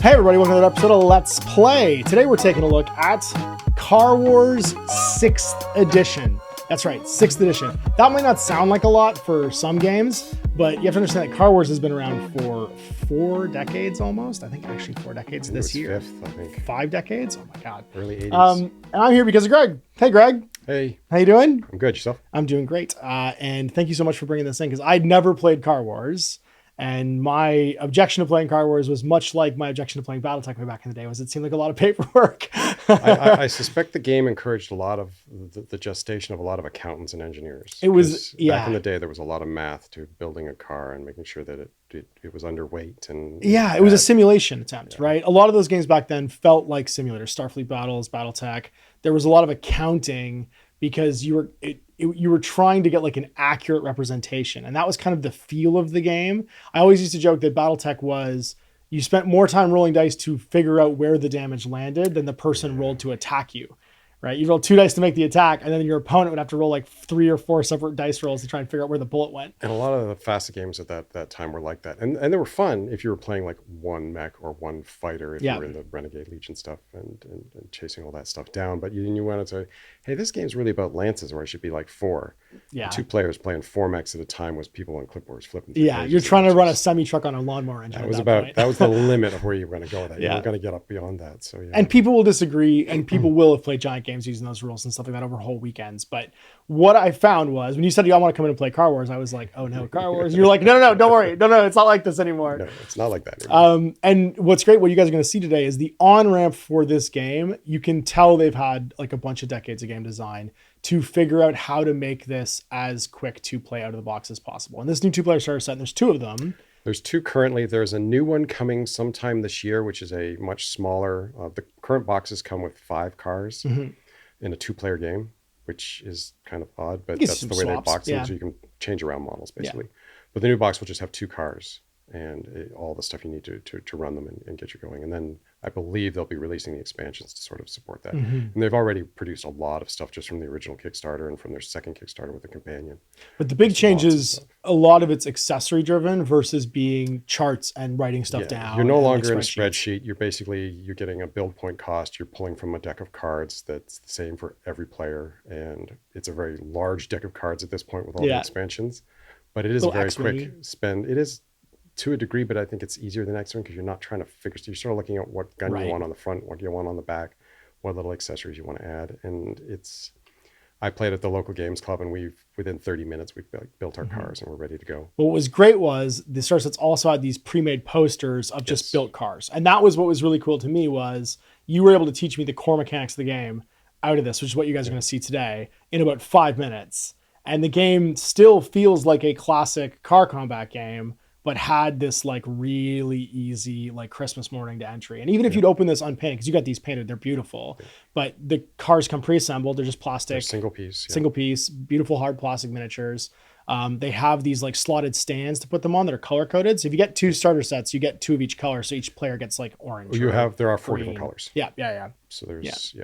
Hey everybody, welcome to another episode of Let's Play. Today we're taking a look at Car Wars 6th Edition. That's right, 6th Edition. That might not sound like a lot for some games, but you have to understand that Car Wars has been around for 4 decades almost. I think actually 4 decades this year. 5th, I think. 5 decades? Oh my God. Early 80s. And I'm here because of Greg. Hey Greg. Hey. How you doing? I'm good. Yourself? I'm doing great. And thank you so much for bringing this in because I'd never played Car Wars. And my objection to playing Car Wars was much like my objection to playing Battletech way back in the day, was it seemed like a lot of paperwork. I suspect the game encouraged a lot of the gestation of a lot of accountants and engineers. It was, back in the day, there was a lot of math to building a car and making sure that it was underweight. And yeah, it was a simulation attempt, right? A lot of those games back then felt like simulators, Starfleet Battles, Battletech. There was a lot of accounting because you were trying to get like an accurate representation. And that was kind of the feel of the game. I always used to joke that Battletech was, you spent more time rolling dice to figure out where the damage landed than the person rolled to attack you, right? You roll 2 dice to make the attack, and then your opponent would have to roll like 3 or 4 separate dice rolls to try and figure out where the bullet went. And a lot of the fast games at that time were like that. And they were fun if you were playing like one mech or one fighter, if you were in the Renegade Legion stuff and chasing all that stuff down. But you wanted to, hey, this game's really about lances, where it should be like 4. Yeah. 2 players playing 4 mechs at a time was people on clipboards flipping through Yeah, you're trying to run a semi-truck on a lawnmower engine. That was the limit of where you were going to go with that. You weren't going to get up beyond that. So yeah. And people will disagree, and people will have played giant games using those rules and stuff like that over whole weekends. But what I found was, when you said y'all want to come in and play Car Wars, I was like, oh no, Car Wars. You're like, no, don't worry. No, it's not like this anymore. No, it's not like that anymore. And what's great, what you guys are going to see today is the on-ramp for this game. You can tell they've had like a bunch of decades of game design to figure out how to make this as quick to play out of the box as possible. And this new 2-player starter set, and there's 2 of them. There's 2 currently. There's a new one coming sometime this year, which is a much smaller. The current boxes come with 5 cars in a 2-player game, which is kind of odd, but that's the way they box them, so you can change around models basically. But the new box will just have 2 cars and all the stuff you need to run them and get you going. And then I believe they'll be releasing the expansions to sort of support that. And they've already produced a lot of stuff just from the original Kickstarter and from their second Kickstarter with the companion. But the big change is a lot of it's accessory driven versus being charts and writing stuff down. You're no longer in a spreadsheet. You're getting a build point cost. You're pulling from a deck of cards that's the same for every player. And it's a very large deck of cards at this point with all the expansions. But it is a very quick spend. It is, to a degree, but I think it's easier than X-Wing because you're not trying to figure. So you're sort of looking at what gun you want on the front, what you want on the back, what little accessories you want to add. And I played at the local games club, and within 30 minutes we built our cars and we're ready to go. What was great was the starter sets also had these pre-made posters of just built cars, and that was what was really cool to me, was you were able to teach me the core mechanics of the game out of this, which is what you guys are going to see today, in about 5 minutes. And the game still feels like a classic car combat game, but had this like really easy like Christmas morning to entry. And even if you'd open this unpainted, because you got these painted, they're beautiful, but the cars come pre-assembled. They're just plastic. They're single piece, beautiful hard plastic miniatures. They have these like slotted stands to put them on that are color coded. So if you get 2 starter sets, you get 2 of each color. So each player gets like orange. There are 4 different colors. Yeah. So there's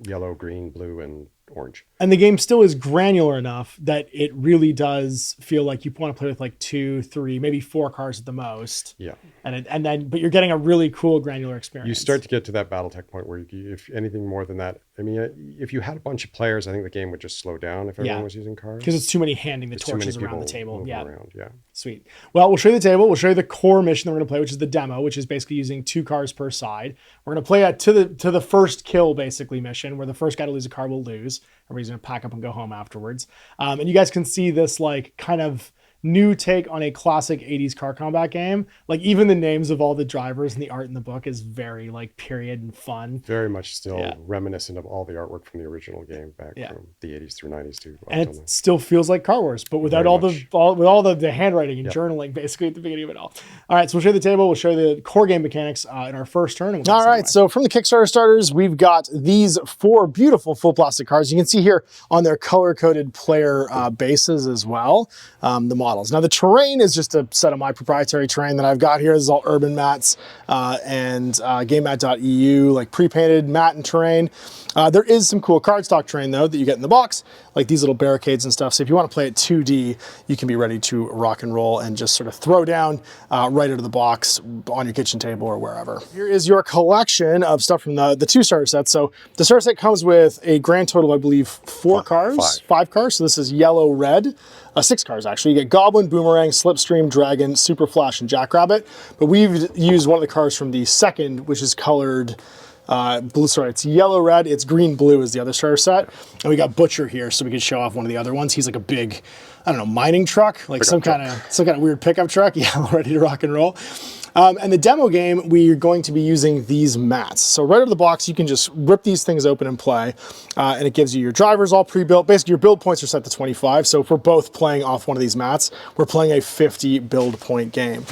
yellow, green, blue, and orange. And the game still is granular enough that it really does feel like you want to play with like 2, 3, maybe 4 cars at the most. Yeah. But you're getting a really cool granular experience. You start to get to that Battletech point where if anything more than that, I mean, if you had a bunch of players, I think the game would just slow down if everyone was using cars. Because it's too many handing the torches around the table. Around. Yeah. Sweet. Well, we'll show you the table. We'll show you the core mission that we're going to play, which is the demo, which is basically using 2 cars per side. We're going to play to the first kill basically mission, where the first guy to lose a car will lose. Everybody's going to pack up and go home afterwards. And you guys can see this like kind of new take on a classic 80s car combat game. Like even the names of all the drivers and the art in the book is very like period and fun. Very much still reminiscent of all the artwork from the original game back from the 80s through 90s too. And it still feels like Car Wars, but without all the handwriting and journaling basically at the beginning of it all. All right, so we'll show you the table. We'll show you the core game mechanics in our first turn. And all right, so from the Kickstarter starters, we've got these 4 beautiful full plastic cars. You can see here on their color-coded player bases as well, the models. Now the terrain is just a set of my proprietary terrain that I've got here. This is all urban mats and GameMat.eu, like pre-painted mat and terrain. There is some cool cardstock terrain though that you get in the box, like like these little barricades and stuff. So if you want to play it 2D, you can be ready to rock and roll and just sort of throw down right out of the box on your kitchen table or wherever. Here is your collection of stuff from the 2 starter sets. So the starter set comes with a grand total, I believe, 5 cars. So this is yellow, red. 6 cars actually. You get Goblin, Boomerang, Slipstream, Dragon, Super Flash, and Jackrabbit. But we've used one of the cars from the second, which is colored blue. Sorry, it's yellow, red. It's green, blue is the other starter set. And we got Butcher here, so we could show off one of the other ones. He's like a big, I don't know, mining truck, like some kind of weird pickup truck. Yeah, ready to rock and roll. And the demo game, we're going to be using these mats. So right out of the box, you can just rip these things open and play. And it gives you your drivers all pre-built. Basically, your build points are set to 25. So if we're both playing off one of these mats, we're playing a 50 build point game.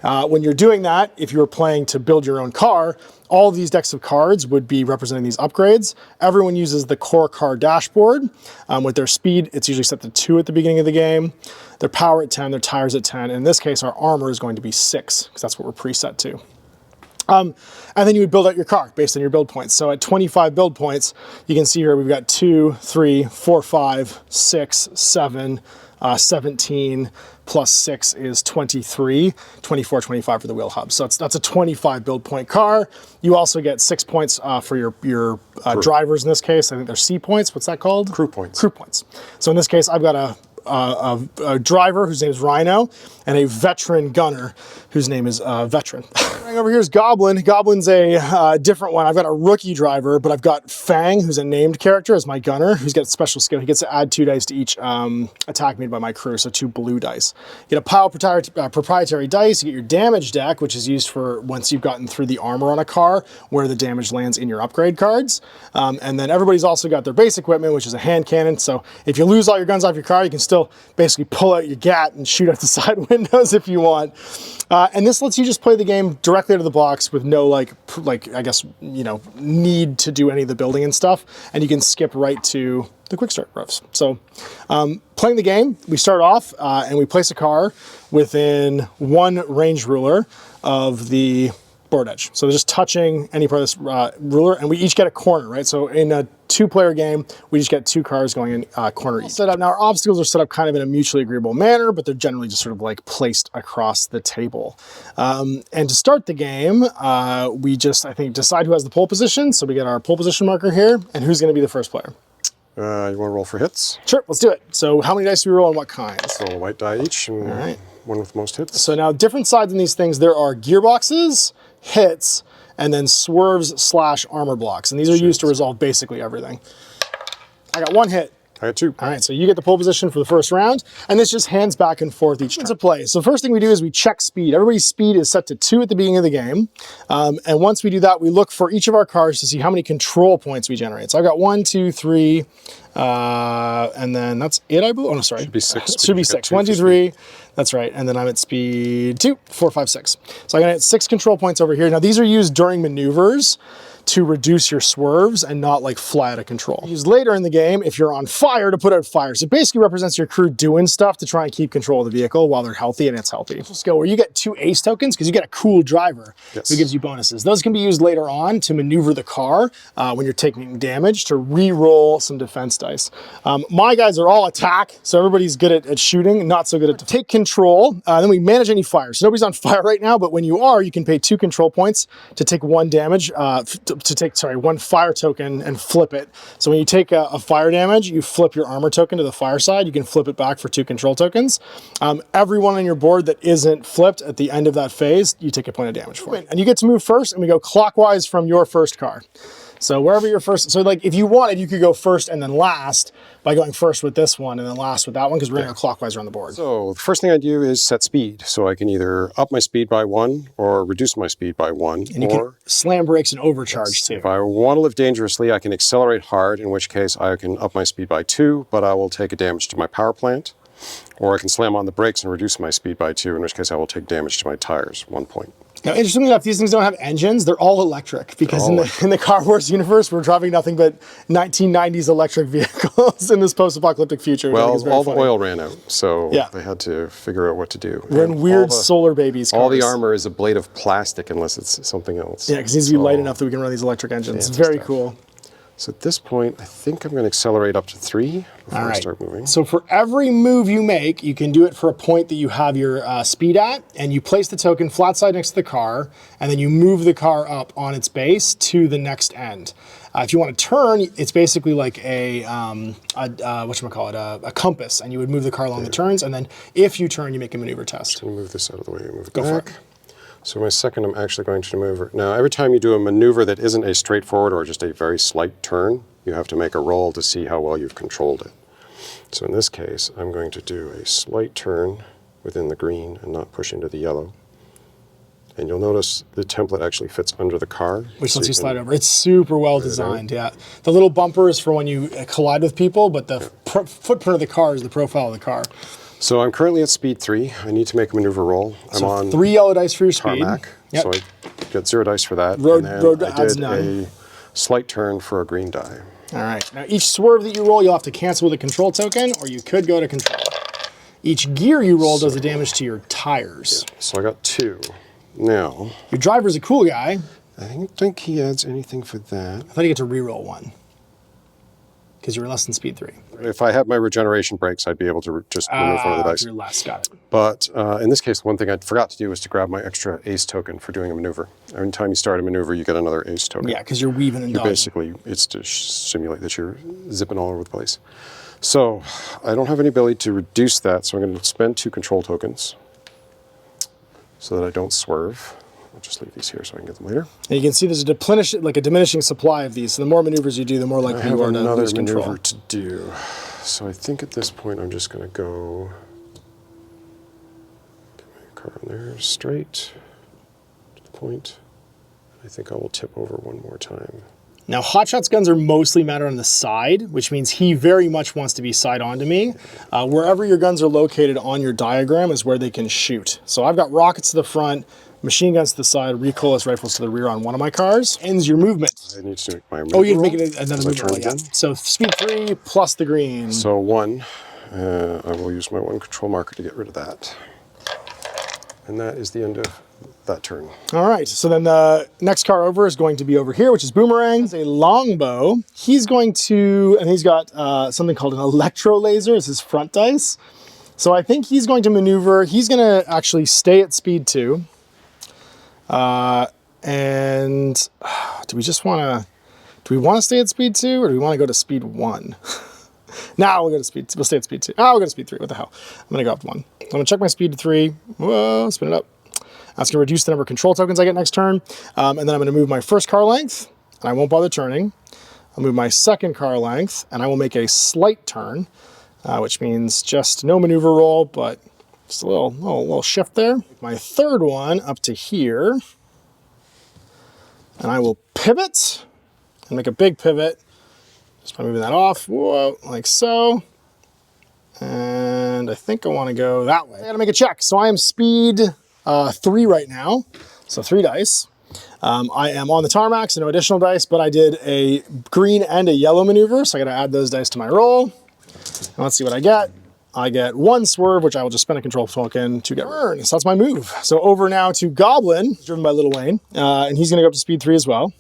When you're doing that, if you're playing to build your own car, all of these decks of cards would be representing these upgrades. Everyone uses the core car dashboard. With their speed, it's usually set to 2 at the beginning of the game. Their power at 10, their tires at 10. In this case, our armor is going to be 6, because that's what we're preset to. And then you would build out your car based on your build points. So at 25 build points, you can see here we've got 2, 3, 4, 5, 6, 7, 17, plus 6 is 23, 24, 25 for the wheel hub. So that's a 25 build point car. You also get 6 points for your drivers in this case. I think they're C points. What's that called? Crew points. Crew points. So in this case, I've got a driver whose name is Rhino and a veteran gunner whose name is Veteran. Over here is Goblin. Goblin's a different one. I've got a rookie driver, but I've got Fang, who's a named character, as my gunner, who's got a special skill. He gets to add 2 dice to each attack made by my crew, so 2 blue dice. You get a pile of proprietary dice. You get your damage deck, which is used for once you've gotten through the armor on a car, where the damage lands in your upgrade cards. And then everybody's also got their base equipment, which is a hand cannon. So if you lose all your guns off your car, you can still basically pull out your gat and shoot out the side windows if you want. And this lets you just play the game directly out of the box with no I guess, need to do any of the building and stuff. And you can skip right to the quick start roofs. So playing the game, we start off and we place a car within 1 range ruler of the board edge. So just touching any part of this ruler, and we each get a corner, right? So in a 2-player game, we just get 2 cars going in corner each. Set up. Now our obstacles are set up kind of in a mutually agreeable manner, but they're generally just sort of like placed across the table. And to start the game, we just, I think, decide who has the pole position. So we get our pole position marker here, and who's going to be the first player. You want to roll for hits? Sure, let's do it. So how many dice do we roll and what kinds? Roll a white die each, and all right, one with most hits. So now different sides in these things, there are gearboxes, hits, and then swerves / armor blocks. And these are used to resolve basically everything. I got 1 hit. I had 2. All right, so you get the pole position for the first round, and this just hands back and forth each turn. To play. So first thing we do is we check speed. Everybody's speed is set to 2 at the beginning of the game. And once we do that, we look for each of our cars to see how many control points we generate. So I've got 1, 2, 3, and then that's it, I believe. Oh, no, sorry. Should be 6. Should be 6. 1, 2, 3. That's right. And then I'm at speed 2, 4, 5, 6. So I'm going to get 6 control points over here. Now, these are used during maneuvers to reduce your swerves and not like fly out of control. Used later in the game if you're on fire to put out fires. It basically represents your crew doing stuff to try and keep control of the vehicle while they're healthy and it's healthy. Skill where you get 2 ace tokens because you get a cool driver who gives you bonuses. Those can be used later on to maneuver the car when you're taking damage to re-roll some defense dice. My guys are all attack, so everybody's good at shooting, not so good at take control. Then we manage any fire. So nobody's on fire right now, but when you are, you can pay 2 control points to take 1 damage, to take 1 fire token and flip it. So when you take a fire damage, you flip your armor token to the fire side. You can flip it back for 2 control tokens. Everyone on your board that isn't flipped at the end of that phase, you take a point of damage for it. And you get to move first, and we go clockwise from your first car. So wherever you're first, so like if you wanted, you could go first and then last by going first with this one and then last with that one, because we're going to go clockwise around the board. So the first thing I do is set speed. So I can either up my speed by 1 or reduce my speed by 1. And you can slam brakes and overcharge too. If I want to live dangerously, I can accelerate hard, in which case I can up my speed by 2, but I will take a damage to my power plant. Or I can slam on the brakes and reduce my speed by 2, in which case I will take damage to my tires, 1 point. Now, interestingly enough, these things don't have engines. They're all electric because in the Car Wars universe, we're driving nothing but 1990s electric vehicles in this post-apocalyptic future. Well, all the oil ran out, so they had to figure out what to do. We're in weird solar babies cars. All the armor is a blade of plastic unless it's something else. Yeah, because it needs to be light enough that we can run these electric engines. It's very cool. So at this point, I think I'm going to accelerate up to 3 before I start moving. So for every move you make, you can do it for a point that you have your speed at, and you place the token flat side next to the car, and then you move the car up on its base to the next end. If you want to turn, it's basically like a compass, and you would move the car along the turns, and then if you turn, you make a maneuver test. Let me move this out of the way and move it Go back. for it. So my second, I'm actually going to maneuver. Now, every time you do a maneuver that isn't a straightforward or just a very slight turn, you have to make a roll to see how well you've controlled it. So in this case, I'm going to do a slight turn within the green and not push into the yellow. And you'll notice the template actually fits under the car. Which lets you slide over. It's super well designed, yeah. The little bumper is for when you collide with people, but the footprint of the car is the profile of the car. So I'm currently at speed 3. I need to make a maneuver roll. I'm on 3 yellow dice for your tarmac, speed. Yep. so I get 0 dice for that. Road I adds did none. a slight turn for a green die. All right. Now each swerve that you roll, you'll have to cancel with a control token, or you could go to control. Each gear you roll does the damage to your tires. Yeah, so I got 2. Now, your driver's a cool guy. I don't think he adds anything for that. I thought you get to re-roll 1. Because you were less than speed 3. If I had my regeneration brakes, I'd be able to just remove one of the dice. You're less, got it. But in this case, one thing I forgot to do was to grab my extra ace token for doing a maneuver. Every time you start a maneuver, you get another ace token. Yeah, because you're weaving and dodging. Basically, it's to simulate that you're zipping all over the place. So I don't have any ability to reduce that, so I'm going to spend 2 control tokens so that I don't swerve. I'll just leave these here so I can get them later. And you can see there's a diminishing supply of these. So the more maneuvers you do, the more likely you are to lose control. I have another maneuver to do. So I think at this point I'm just going to go get my car in there straight to the point. I think I will tip over one more time. Now, Hotshot's guns are mostly mounted on the side, which means he very much wants to be side on to me. Wherever your guns are located on your diagram is where they can shoot. So I've got rockets to the front, machine guns to the side, recoilless rifles to the rear on one of my cars. Ends your movement. I need to make my you have to make another movement. Again. So speed 3 plus the green. So 1, I will use my 1 control marker to get rid of that. And that is the end of that turn. All right, so then the next car over is going to be over here, which is Boomerang. It's a longbow. He's going to, and he's got something called an electro laser as his front dice. So I think he's going to maneuver. He's going to actually stay at speed 2. And do we want to stay at speed 2 or do we want to go to speed 1? Now we'll stay at speed 2. We'll go to speed 3. What the hell? I'm going to go up 1. I'm going to check my speed to 3. Whoa, spin it up. That's going to reduce the number of control tokens I get next turn. And then I'm going to move my first car length, and I won't bother turning. I'll move my second car length, and I will make a slight turn, which means just no maneuver roll, but just a little shift there. My third one up to here, and I will pivot and make a big pivot just by moving that off, whoa, like so. And I think I want to go that way. I got to make a check. So I am speed 3 right now, so 3 dice. I am on the tarmac, so no additional dice, but I did a green and a yellow maneuver, so I gotta add those dice to my roll. And let's see what I get. I get 1 swerve, which I will just spend a control token to get burn. So that's my move. So over now to Goblin, driven by Little Wayne, and he's gonna go up to speed 3 as well.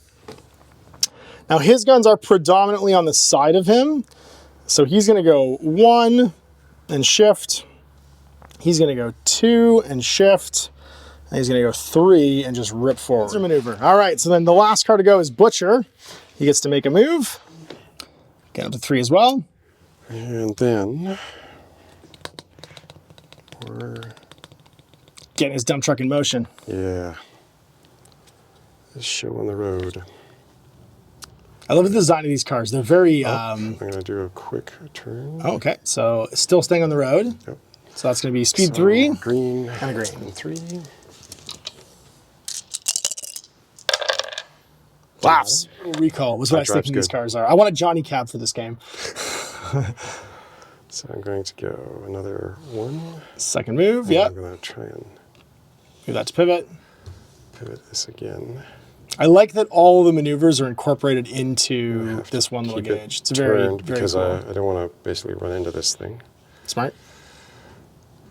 Now his guns are predominantly on the side of him, so he's gonna go 1 and shift. He's gonna go 2 and shift. And he's going to go 3 and just rip forward. That's a maneuver. All right, so then the last car to go is Butcher. He gets to make a move. Get up to 3 as well. And then we're getting his dump truck in motion. Yeah. This show on the road. I love the design of these cars. They're very... I'm going to do a quick turn. Oh, okay, so still staying on the road. Yep. So that's going to be speed 3. Green. And a green. And 3. Laughs. Recall was what I was thinking these cars are. I want a Johnny Cab for this game. So I'm going to go another 1. Second move, yeah. I'm going to try and move that to pivot. Pivot this again. I like that all of the maneuvers are incorporated into this one little gauge. It's very because cool. I don't want to basically run into this thing. Smart.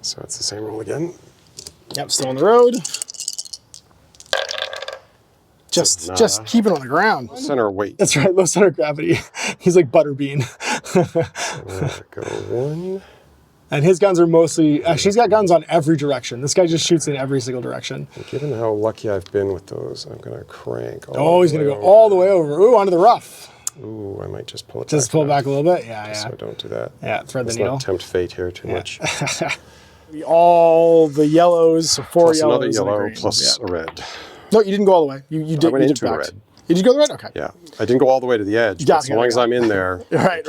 So it's the same roll again. Yep, still on the road. Just keep it on the ground. Center of weight. That's right, low center of gravity. He's like Butterbean. There go one. And his guns are mostly, actually he's got guns on every direction. This guy just shoots in every single direction. Given how lucky I've been with those, I'm going to crank. He's going to go all the way over. Ooh, onto the rough. Ooh, I might just pull it Just back. pull it back a little bit? Yeah. So don't do that. Yeah, thread the Let's needle. not tempt fate here too much. All the yellows, so 4 Plus yellows another yellow and a green. plus a red. No, you didn't go all the way. You did. I went you into did a back. red. Did you go the red? Okay. Yeah, I didn't go all the way to the edge, but as long as I'm in there, Right.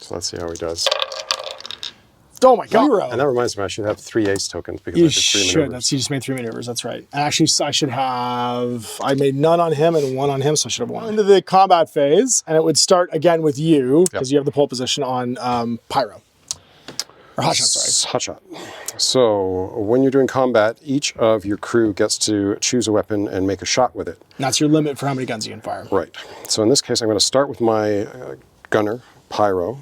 So let's see how he does. Oh my god! And that reminds me, I should have 3 ace tokens because You I did 3 should. maneuvers. You just made 3 maneuvers. That's right. And actually, I should have. I made none on him and 1 on him, so I should have 1. Into the combat phase, and it would start again with you because you have the pole position on pyro or hotshot. Sorry, Hotshot. So when you're doing combat, each of your crew gets to choose a weapon and make a shot with it. And that's your limit for how many guns you can fire. Right. So in this case, I'm going to start with my gunner, pyro.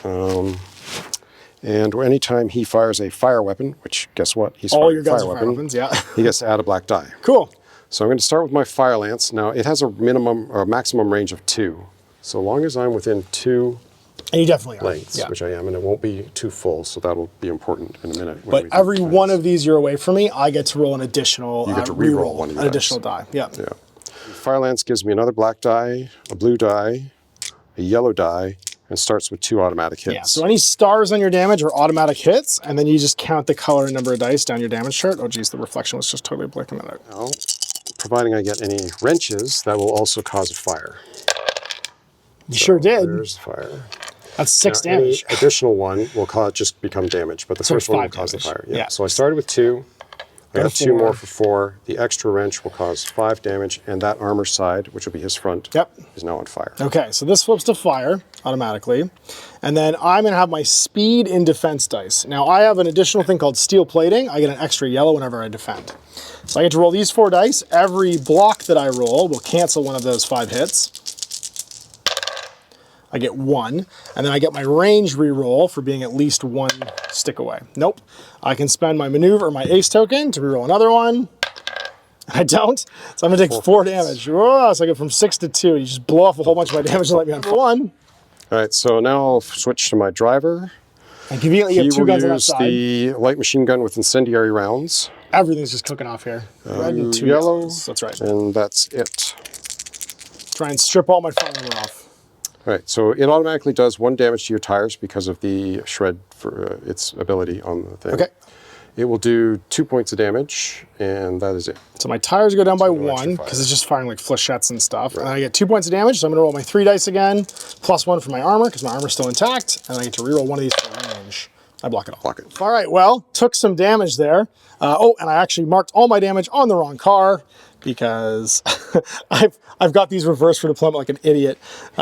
And anytime he fires a fire weapon, which guess what? He's All firing your guns a are fire fire weapon, weapons, yeah. he gets to add a black die. Cool. So I'm going to start with my fire lance. Now it has a minimum or a maximum range of 2. So long as I'm within 2 And you definitely are. lengths, Yeah. which I am, and it won't be too full, so that'll be important in a minute. But every one of these you're away from me, I get to roll an additional. You get to re-roll one of your an additional die. Yeah. Yeah. Fire lance gives me another black die, a blue die, a yellow die, and starts with 2 automatic hits. Yeah. So any stars on your damage are automatic hits, and then you just count the color and number of dice down your damage chart. Oh geez, the reflection was just totally blinking that out. Now, providing I get any wrenches, that will also cause a fire. You sure did. There's the fire. That's 6 Now, damage. Any additional one will just become damage, but the So first one will 5 cause the damage. fire. Yeah. Yeah. So I started with 2. I Go got to 2 more 4. for 4. The extra wrench will cause 5 damage, and that armor side, which will be his front, is now on fire. Okay, so this flips to fire automatically. And then I'm going to have my speed in defense dice. Now, I have an additional thing called steel plating. I get an extra yellow whenever I defend. So I get to roll these 4 dice. Every block that I roll will cancel one of those 5 hits. I get 1, and then I get my range reroll for being at least 1 stick away. Nope. I can spend my maneuver or my ace token to reroll another one. I don't. So I'm going to take 4 damage. Whoa, so I go from 6 to 2. You just blow off a whole bunch of my damage and let me on for 1. All right, so now I'll switch to my driver. And conveniently, you have 2 guns on that side. He will use the light machine gun with incendiary rounds. Everything's just cooking off here. Red and 2 yellow. yellows. That's right. And that's it. Try and strip all my fire armor off. All right, so it automatically does 1 damage to your tires because of the shred for its ability on the thing. Okay. It will do 2 points of damage, and that is it. So my tires go down by no extra 1 fire. because it's just firing like flechettes and stuff. Right. And I get 2 points of damage, so I'm going to roll my 3 dice again, plus 1 for my armor because my armor's still intact, and I get to reroll one of these for range. I block it all. Block it. All right, well, took some damage there. And I actually marked all my damage on the wrong car because I've got these reversed for deployment like an idiot.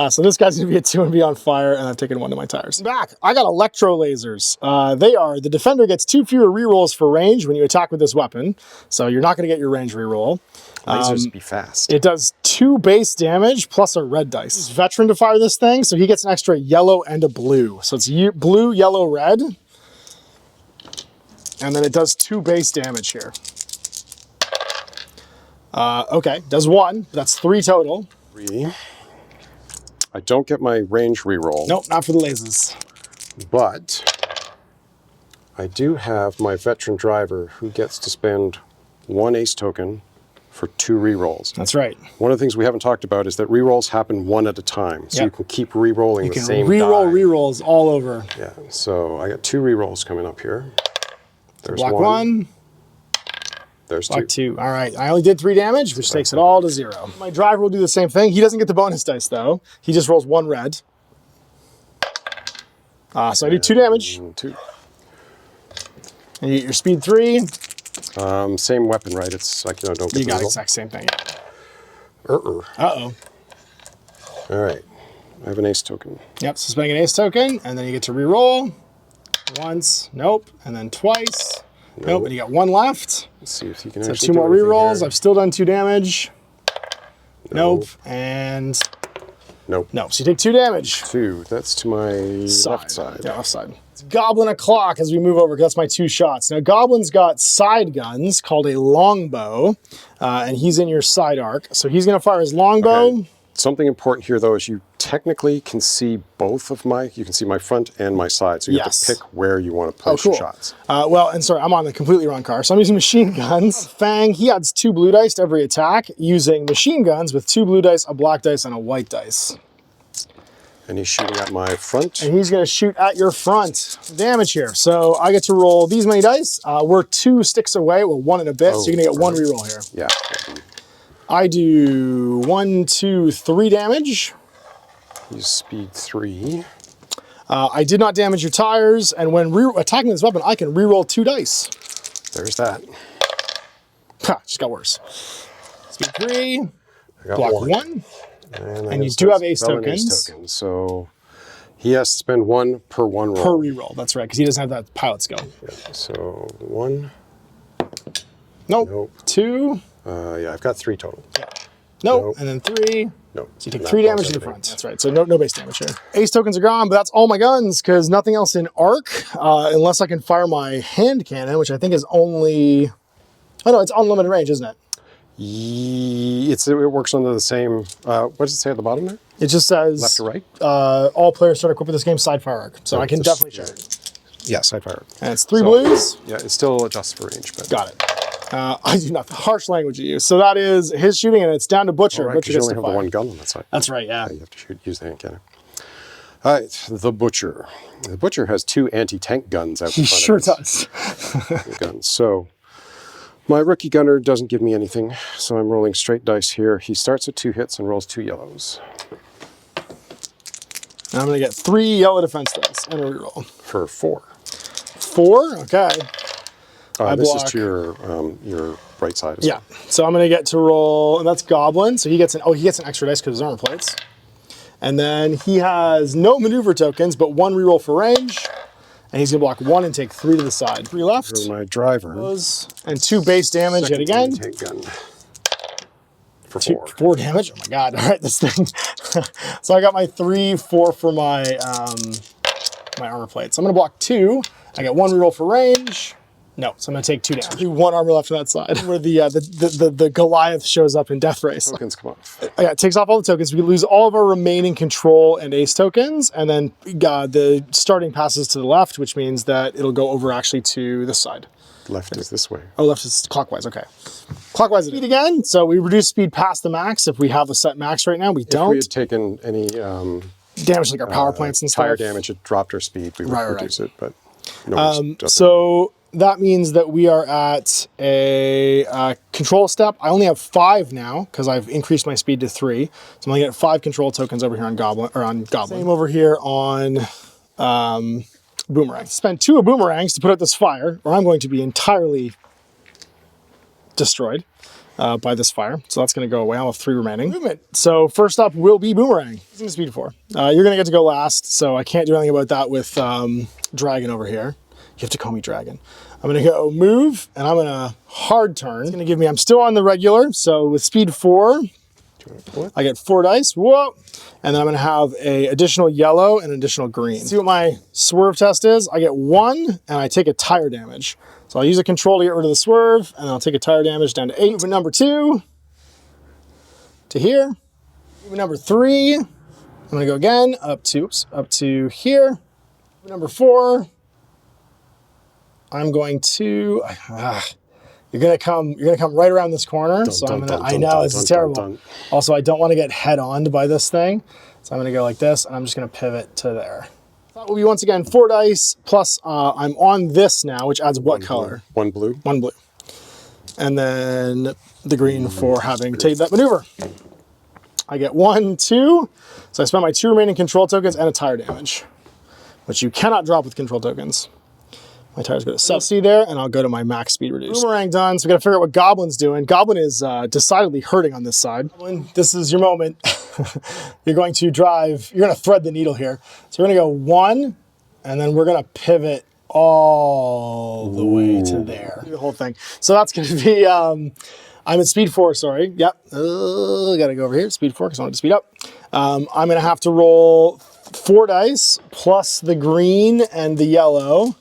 So this guy's gonna be a 2 and be on fire, and I've taken 1 to my tires. Back, I got electro lasers. The defender gets 2 fewer rerolls for range when you attack with this weapon. So you're not gonna get your range reroll. Lasers be fast. It does 2 base damage plus a red dice. It's veteran to fire this thing, so he gets an extra yellow and a blue. So it's blue, yellow, red. And then it does 2 base damage here. Okay, does 1. That's 3 total. 3. I don't get my range reroll. Nope, not for the lasers. But I do have my veteran driver who gets to spend 1 ace token for 2 rerolls. That's right. One of the things we haven't talked about is that rerolls happen 1 at a time. So you can keep rerolling the same reroll die. rerolls all over. Yeah, so I got 2 rerolls coming up here. There's Block 1. There's Block 2. 2. All right, I only did 3 damage, which takes it all to 0. My driver will do the same thing. He doesn't get the bonus dice, though. He just rolls 1 red. So I do 2 damage. 2. And you get your speed 3. Same weapon, right? It's like, don't get You the got the reroll. exact same thing. Uh-oh. All right. I have an ace token. Yep, so spending an ace token, and then you get to re-roll. Once, nope, and then twice. Nope, and you got 1 left. Let's see if you can So actually 2 more do anything re-rolls. here. I've still done 2 damage. Nope, and Nope. No, so you take 2 damage. 2. That's to my left side. Yeah, left side. It's Goblin o'clock as we move over, because that's my 2 shots. Now, Goblin's got side guns called a longbow, and he's in your side arc. So he's going to fire his longbow. Okay. Something important here, though, is you technically can see both of you can see my front and my side. So you have to pick where you want to place your shots. Well, and sorry, I'm on the completely wrong car. So I'm using machine guns. Fang, he adds 2 blue dice to every attack using machine guns with 2 blue dice, a black dice, and a white dice. And he's shooting at my front. And he's going to shoot at your front. Damage here. So I get to roll these many dice. We're 2 sticks away. Well, 1 and a bit. So you're going to get 1 reroll here. Yeah. I do 1, 2, 3 damage. He's speed 3. I did not damage your tires. And when attacking this weapon, I can reroll 2 dice. There's that. Ha, just got worse. Speed 3. I got Block 1. And you do have ace tokens. So he has to spend 1 per 1 roll. Per reroll, that's right, because he doesn't have that pilot skill. Yeah, so 1. Nope. 2. Yeah, I've got 3 total. Yeah. Nope. And then 3. Nope. So you take 3 damage to the front. That's right. So no base damage here. Ace tokens are gone, but that's all my guns, because nothing else in arc, unless I can fire my hand cannon, which I think is only... Oh no, it's unlimited range, isn't it? It works under the same, what does it say at the bottom there? It just says... Left to right? All players start equipped with this game side fire arc. So I can definitely check it. Yeah, side fire arc. And it's 3 blues. Yeah, it still adjusts for range. But. Got it. I do not. Harsh language you use. So that is his shooting, and it's down to Butcher. Right, Butcher you gets only to have fire. the 1 gun on that side. That's right, yeah. You have to use the hand cannon. All right, the Butcher. The Butcher has 2 anti-tank guns out He front sure of does. Guns. So my rookie gunner doesn't give me anything, so I'm rolling straight dice here. He starts at 2 hits and rolls 2 yellows. I'm going to get 3 yellow defense dice and a reroll. For 4. 4? Okay. This is to your right side as well. So I'm going to get to roll, and that's Goblin. So he gets an extra dice because of his armor plates. And then he has no maneuver tokens, but 1 reroll for range. And he's going to block 1 and take 3 to the side. 3 left. For my driver. And 2 base damage yet again. Tank gun. For 4. 4 damage? Oh my god. All right, this thing. So I got my 3, 4 for my my armor plates. So I'm going to block 2. I get 1 reroll for range. No, so I'm going to take 2 damage. 1 armor left on that side. Where the Goliath shows up in Death Race. Tokens come off. Yeah, it takes off all the tokens. We lose all of our remaining control and ace tokens, and then the starting passes to the left, which means that it'll go over actually to this side. Left is this way. Oh, left is clockwise, okay. Clockwise speed again, so we reduce speed past the max. If we have a set max right now, we don't. If we had taken any damage like our power plants and stuff. Tire damage, it dropped our speed. We would reduce it, but no. So that means that we are at a control step. I only have 5 now because I've increased my speed to 3. So I'm gonna get 5 control tokens over here on Goblin. Same over here on Boomerang. Spend 2 of Boomerangs to put out this fire, or I'm going to be entirely destroyed by this fire. So that's going to go away. I'll have 3 remaining. Movement. So first up will be Boomerang. He's going to speed 4. You're going to get to go last, so I can't do anything about that with Dragon over here. You have to call me Dragon. I'm going to go move, and I'm going to hard turn. It's going to give me, I'm still on the regular, so with speed 4, I get 4 dice. Whoa! And then I'm going to have an additional yellow and an additional green. See what my swerve test is? I get 1, and I take a tire damage. So I'll use a control to get rid of the swerve, and I'll take a tire damage down to 8. Movement number 2 to here. Movement number 3, I'm going to go again up to here. Movement number 4, I'm going to. You're gonna come right around this corner. So I'm gonna. I know this is terrible. Also, I don't want to get head-on by this thing, so I'm gonna go like this, and I'm just gonna pivot to there. That will be once again 4 dice plus. I'm on this now, which adds what color? 1 blue. 1 blue, and then the green for having taken that maneuver. I get 1, 2. So I spend my 2 remaining control tokens and a tire damage, which you cannot drop with control tokens. My tires go to sub-C there, and I'll go to my max speed reduce. Boomerang done, so we gotta figure out what Goblin's doing. Goblin is decidedly hurting on this side. Goblin, this is your moment. You're going to drive, you're gonna thread the needle here. So we're gonna go 1, and then we're gonna pivot all the way to there. The whole thing. So that's gonna be, I'm at speed 4, sorry. Yep, gotta go over here, speed 4, because I want to speed up. I'm going to have to roll 4 dice plus the green and the yellow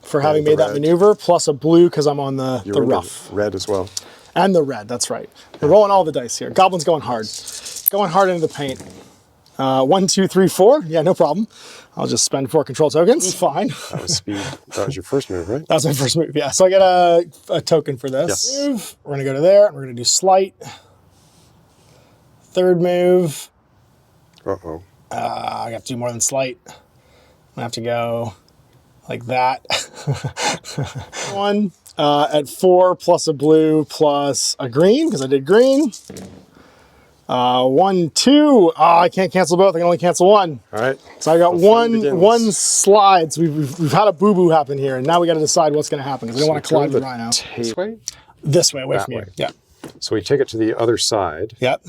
for having made that maneuver, plus a blue because I'm on the rough. Red as well. And the red, that's right. We're rolling all the dice here. Goblin's going hard. Going hard into the paint. 1, 2, 3, 4. Yeah, no problem. I'll just spend 4 control tokens. Fine. That was speed. That was your first move, right? That was my first move, yeah. So I get a token for this. Yes. Move. We're going to go to there, and we're going to do slight. Third move. Uh-oh. I have to do more than slight. I have to go like that. 1 at 4 plus a blue plus a green, because I did green. 1, 2. I can't cancel both. I can only cancel 1. All right. So I got one slide. So we've had a boo-boo happen here, and now we got to decide what's going to happen because I don't want to collide with Rhino. This way? This way, away from you. Yeah. So we take it to the other side. Yep.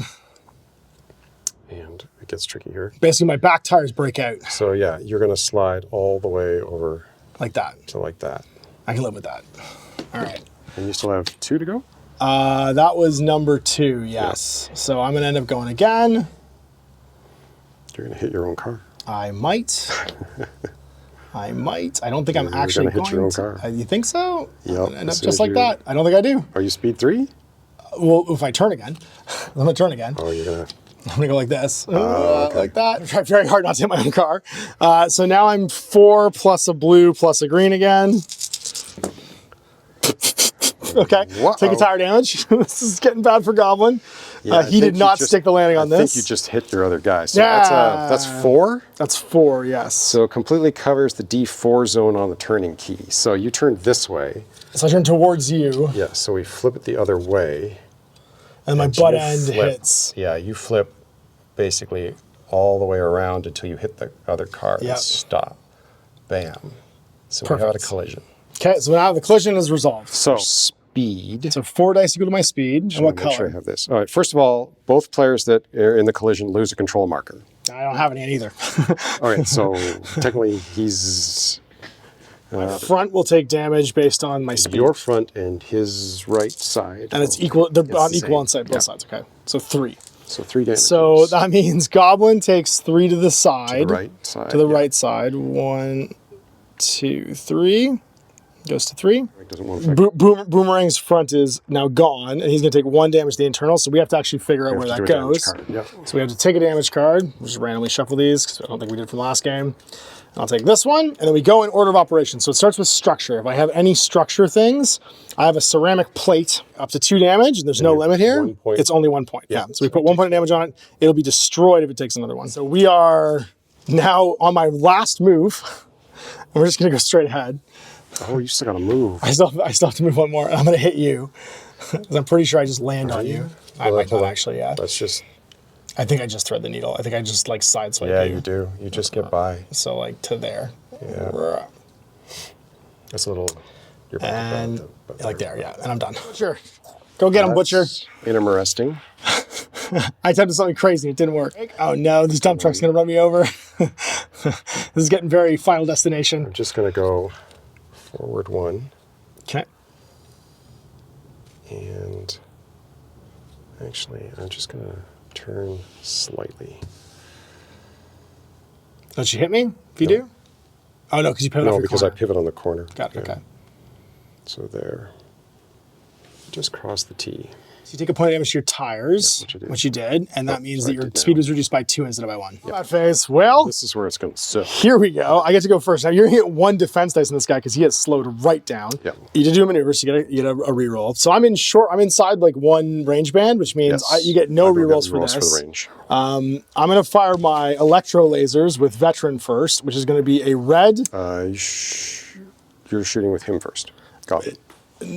And it gets tricky here. Basically, my back tires break out. So yeah, you're going to slide all the way over. Like that. To like that. I can live with that. All right. And you still have 2 to go? That was number 2, yes. Yep. So I'm going to end up going again. You're going to hit your own car. I might. I might. I don't think I'm actually going to. Hit your own car. You think so? Yep. End up just like that. I don't think I do. Are you speed 3? Well, if I turn again. I'm going to turn again. Oh, you're going to. I'm going to go like this. Okay. Like that. I try very hard not to hit my own car. So now I'm 4 plus a blue plus a green again. Okay, take a tire damage. This is getting bad for Goblin. Yeah, he did not stick the landing on this. I think you just hit your other guy. So yeah. That's 4? That's 4, yes. So it completely covers the D4 zone on the turning key. So you turn this way. So I turn towards you. Yeah, so we flip it the other way. And my butt end hits. Yeah, you flip basically all the way around until you hit the other car and stop. Bam. So we have a collision. Okay, so now the collision is resolved. So speed. So 4 dice equal to my speed. And what color? Make sure I have this. All right, first of all, both players that are in the collision lose a control marker. I don't have any either. All right, so technically he's... my front will take damage based on my speed. Your front and his right side. And it's equal. They're on equal on both sides. Okay, so 3. So 3 damage. So that means Goblin takes 3 to the side. To the right side. To the right side. 1, 2, 3. Goes to 3. Boomerang's front is now gone, and he's going to take 1 damage to the internal, so we have to actually figure out where that goes. Yep. So we have to take a damage card. We'll just randomly shuffle these, because I don't think we did from last game. I'll take this one, and then we go in order of operations. So it starts with structure. If I have any structure things, I have a ceramic plate up to 2 damage, and there's no limit here. It's only 1 point. Yeah. So we put 1 point of damage on it. It'll be destroyed if it takes another one. So we are now on my last move, and we're just going to go straight ahead. Oh, you still got to move. I still have to move 1 more, and I'm going to hit you. Because I'm pretty sure I just land on you. I might not actually, yeah. That's just... I think I just thread the needle. I think I just like sideswipe you. Yeah, you do. You just get by. So like to there. Yeah. That's a little... And like there, yeah. And I'm done. Butcher. Go get him, Butcher. Interesting. I attempted something crazy. It didn't work. Oh no, this dump truck's going to run me over. This is getting very Final Destination. I'm just going to go forward 1. Okay. And actually, I'm just going to turn slightly. Don't you hit me if you do? Oh, no, because you pivot off your because corner. I pivot on the corner. Got it, okay. So there. Just cross the T. So you take a point of damage to your tires, which you did, and that means that your speed was reduced by 2 instead of by 1. That phase. Well, this is where it's going to sit. Here we go. I get to go first. Now you're going to get 1 defense dice on this guy because he has slowed right down. Yep. You did do a maneuver, so you get a reroll. So I'm inside like 1 range band, which means you get no rerolls for this. For the range. I'm going to fire my electro lasers with veteran first, which is going to be a red. You're shooting with him first. Got it.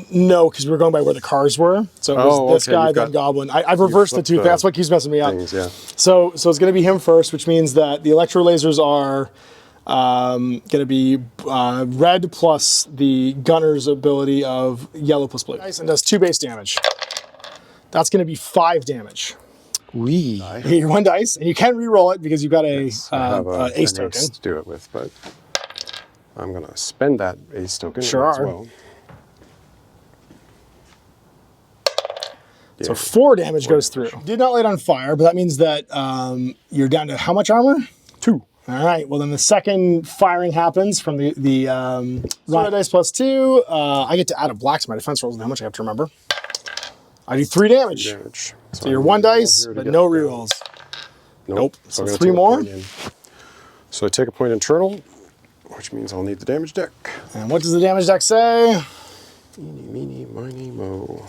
No, because we're going by where the cars were. So it was this guy, then Goblin. I've reversed the 2. That's what keeps messing me up. Yeah. So it's going to be him first, which means that the electro lasers are going to be red plus the gunner's ability of yellow plus blue. Nice, and does 2 base damage. That's going to be 5 damage. You get your 1 dice, and you can re-roll it because you've got a ace token to do it with, but I'm going to spend that ace token as well. So 4 damage goes through. Did not light on fire, but that means that you're down to how much armor? 2. All right, well then the second firing happens from the roll dice plus 2. I get to add a black to my defense rolls and how much I have to remember. I do 3 damage. So you're 1 dice, but no rerolls. Nope. So 3 more. So I take a point internal, which means I'll need the damage deck. And what does the damage deck say? Eeny, meeny, miny, mo.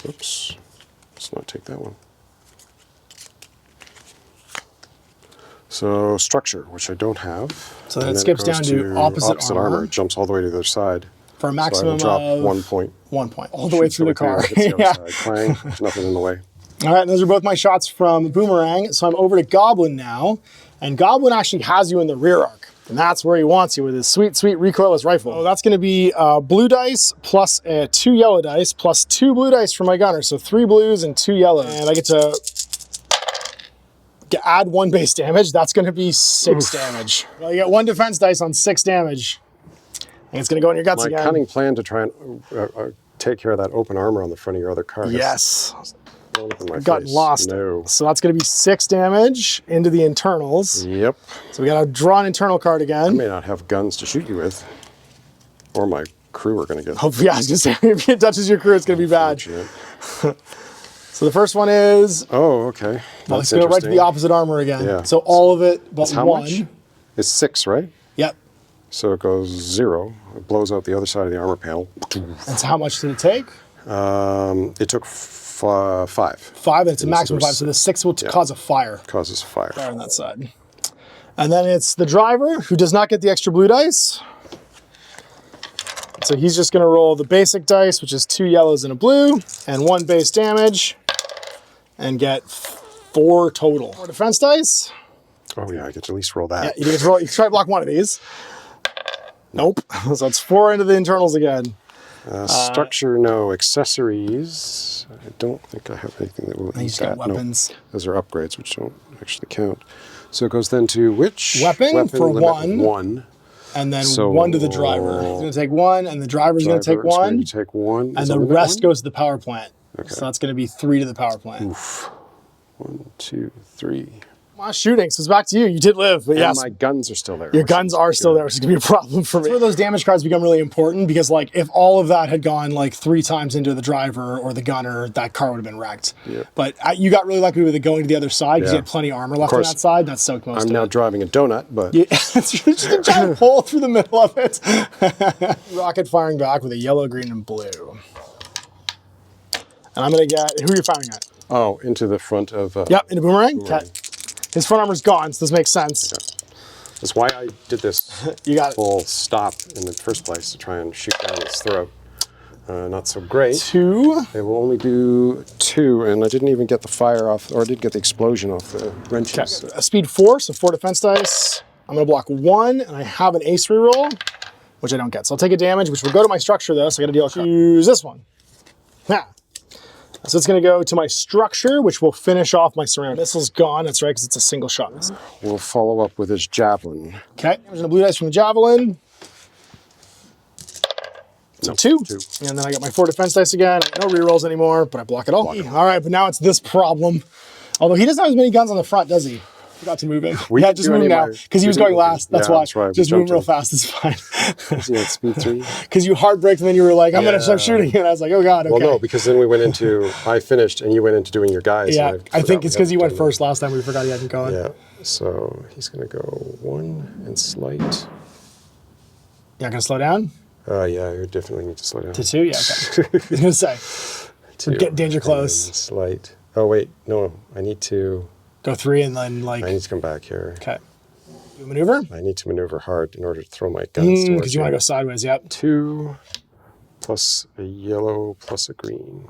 Oops. Let's not take that one. So structure, which I don't have. So then it skips down to opposite armor. It jumps all the way to the other side. For a maximum so of 1 point. 1 point. All the way through the car. Yeah. Clang, there's nothing in the way. All right, those are both my shots from Boomerang. So I'm over to Goblin now. And Goblin actually has you in the rear arc. And that's where he wants you with his sweet, sweet recoilless rifle. So that's going to be blue dice plus 2 yellow dice plus 2 blue dice for my gunner. So 3 blues and 2 yellows. And I get to add 1 base damage. That's going to be 6 damage. Well, you get 1 defense dice on 6 damage. And it's going to go in your guts again. My cunning plan to try and take care of that open armor on the front of your other car. Yes. I've gotten lost. No. So that's going to be 6 damage into the internals. Yep. So we got to draw an internal card again. I may not have guns to shoot you with, or my crew are going to get. Hopefully, yeah, I was just saying, if it touches your crew, it's going to be bad. So the first one is. Oh, okay. Well, let's go right to the opposite armor again. Yeah. So all of it but how 1. Much? It's 6, right? Yep. So it goes 0. It blows out the other side of the armor panel. And so how much did it take? It took 5. 5, and it's a maximum 5. So the 6 will cause a fire. Causes fire. Fire on that side. And then it's the driver who does not get the extra blue dice. So he's just going to roll the basic dice, which is 2 yellows and a blue, and 1 base damage, and get 4 total. 4 defense dice. Oh yeah, I get to at least roll that. Yeah, you get to roll. You can try to block 1 of these. Nope. So it's 4 into the internals again. Structure, no. Accessories. I don't think I have anything that will eat that. Weapons. No. Those are upgrades, which don't actually count. So it goes then to which? Weapon for 1. 1. And then 1 to the driver. He's going to take 1, and the driver's going to take 1. Going to take 1. And the rest goes to the power plant. Okay. So that's going to be 3 to the power plant. Oof. 1, 2, 3. Shooting, so it's back to you. You did live, but yes. My guns are still there. Your guns are still there, which is going to be a problem for me. That's where those damage cards become really important, because like if all of that had gone like 3 times into the driver or the gunner, that car would have been wrecked. Yep. But you got really lucky with it going to the other side because you had plenty of armor left on that side. That soaked most of it. I'm now driving a donut, but... Yeah, it's just a giant hole through the middle of it. Rocket firing back with a yellow, green, and blue. And I'm going to get... Who are you firing at? Oh, into the front of... Yep, into Boomerang. Okay. His front armor's gone, so this makes sense. Okay. That's why I did this you got full stop in the first place, to try and shoot down his throat. Not so great. 2. They will only do 2, and I didn't even get the fire off, or I did get the explosion off the wrenches. Okay. Speed 4, so 4 defense dice. I'm going to block 1, and I have an ace reroll, which I don't get. So I'll take a damage, which will go to my structure, though, so I got to deal with use this one. Yeah. So it's going to go to my structure, which will finish off my surround. Missile's gone. That's right, because it's a single shot missile. We'll follow up with his javelin. Okay. There's a blue dice from the javelin. So 2. And then I got my 4 defense dice again. No rerolls anymore, but I block it all. All right, but now it's this problem. Although he doesn't have as many guns on the front, does he? Forgot to move him. Yeah, just move him now. Because he was going last. That's why. That's right. Just move him real fast. It's fine. Is he at speed 3? Because you hard braked and then you were like, I'm going to start shooting. And I was like, oh, God, okay. Well, no, because then we went into, I finished and you went into doing your guys. Yeah, I think it's because you went first last time. We forgot he hadn't gone. Yeah, so he's going to go 1 and slight. You're not going to slow down? Yeah, you definitely need to slow down. To 2? Yeah, okay. I was going to say. 2. We're getting danger close. Slight. Oh, wait, no, I need to... Go 3 and then like... I need to come back here. Okay. Do a maneuver? I need to maneuver hard in order to throw my guns towards because you want to go sideways, yep. 2 plus a yellow plus a green.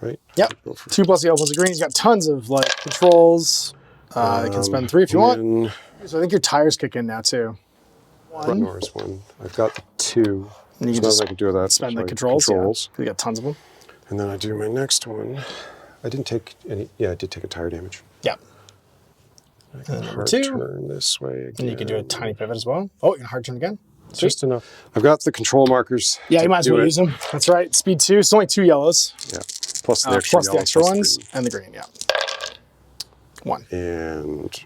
Right? Yep. 2 plus a yellow plus a green. He's got tons of like controls. You can spend 3 if you want. So I think your tires kick in now too. 1. Norris 1. I've got 2. And you can just I can do that. spend the controls. Yeah. You got tons of them. And then I do my next one. I didn't take any. Yeah, I did take a tire damage. Yep. I can hard turn this way again. And you can do a tiny pivot as well. Oh, you can hard turn again. Sweet. Just enough. I've got the control markers. Yeah, you might as well use them. That's right. Speed 2. It's only 2 yellows. Yeah. Plus the extra, plus the extra ones green. and the green. Yeah. 1. And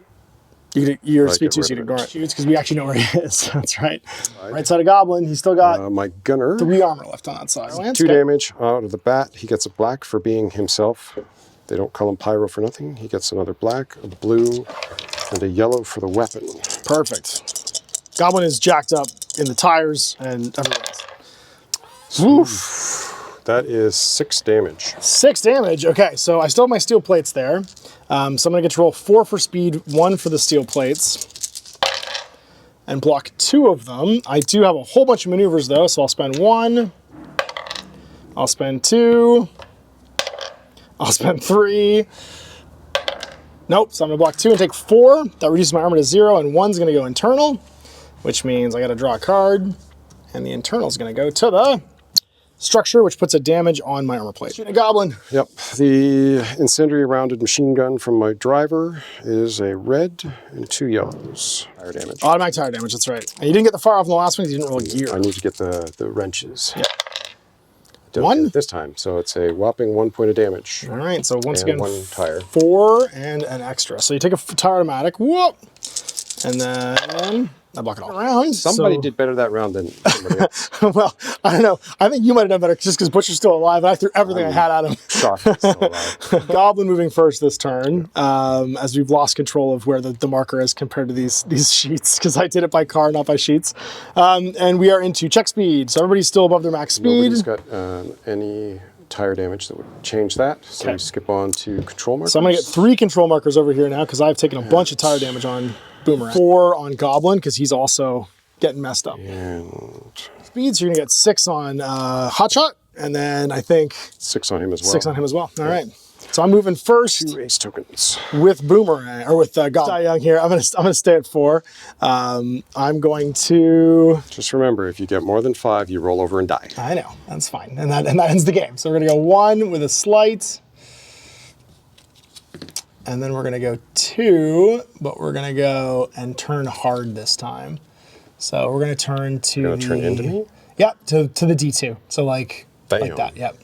your speed 2, so you can ignore it. Shoots because we actually know where he is. That's right. Right. Right side of Goblin. He's still got my gunner. 3 armor left on that side. 2 damage out of the bat. He gets a black for being himself. They don't call him Pyro for nothing. He gets another black, a blue, and a yellow for the weapon. Perfect. Goblin is jacked up in the tires and everything else. Woof. That is 6 damage. 6 damage. Okay, so I still have my steel plates there. So I'm going to get to roll 4 for speed, 1 for the steel plates, and block 2 of them. I do have a whole bunch of maneuvers, though, so I'll spend 1. I'll spend 2. I'll spend 3. Nope, so I'm going to block 2 and take 4. That reduces my armor to 0, and 1's going to go internal, which means I got to draw a card, and the internal is going to go to the structure, which puts a damage on my armor plate. Shooting a goblin. Yep, the incendiary rounded machine gun from my driver is a red and 2 yellows. Tire damage. Automatic tire damage, that's right. And you didn't get the fire off in the last one, you didn't roll gear. I need to get the wrenches. Yeah. Don't 1? get it this time, so it's a whopping 1 point of damage. All right, so once again, 1 tire. 4 and an extra. So you take a tire automatic, whoop, and then I block it all around. Somebody did better that round than somebody else. Well, I don't know. I think you might have done better just because Butcher's still alive, and I threw everything I had at him. Shocked he's still alive. Goblin moving first this turn, as we've lost control of where the marker is compared to these sheets, because I did it by car, not by sheets. And we are into check speed, so everybody's still above their max speed. Nobody's got any tire damage that would change that, so we skip on to control markers. So I'm going to get 3 control markers over here now, because I've taken a bunch of tire damage on Boomerang. 4 on Goblin, because he's also getting messed up. And speed, so you're going to get 6 on Hotshot, and then I think 6 on him as well. 6 on him as well. All right. So I'm moving first 2 ace tokens with Boomerang, or with Goblin Young here. I'm gonna stay at 4. I'm going to just remember, if you get more than 5, you roll over and die. I know, that's fine, and that ends the game. So we're gonna go 1 with a slight. And then we're going to go 2, but we're going to go and turn hard this time. So we're going to turn to You're going to turn into me? Yep, to the D2. So like that, yep.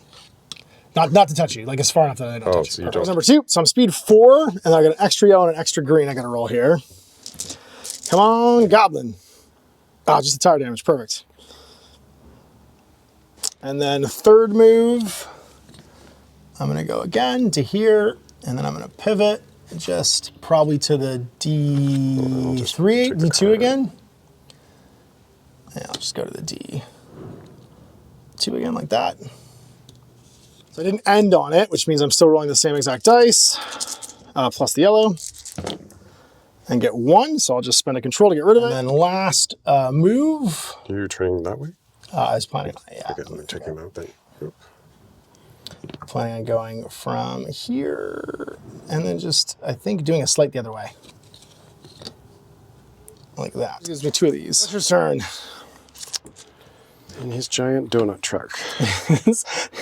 Not to touch you, like it's far enough that I don't touch so you. you don't. Number 2, so I'm speed 4, and then I got an extra yellow and an extra green I got to roll here. Come on, Goblin. Ah, just a tire damage, perfect. And then third move, I'm going to go again to here. And then I'm going to pivot just probably to the D3, D2 again. Yeah, I'll just go to the D2 again like that. So I didn't end on it, which means I'm still rolling the same exact dice, plus the yellow, and get 1. So I'll just spend a control to get rid of it. And then last move. You're turning that way? I was planning on, yeah. Okay, let me take him out then. Oop. Planning on going from here and then just, I think, doing a slight the other way. Like that. Gives me 2 of these. What's your turn? In his giant donut truck.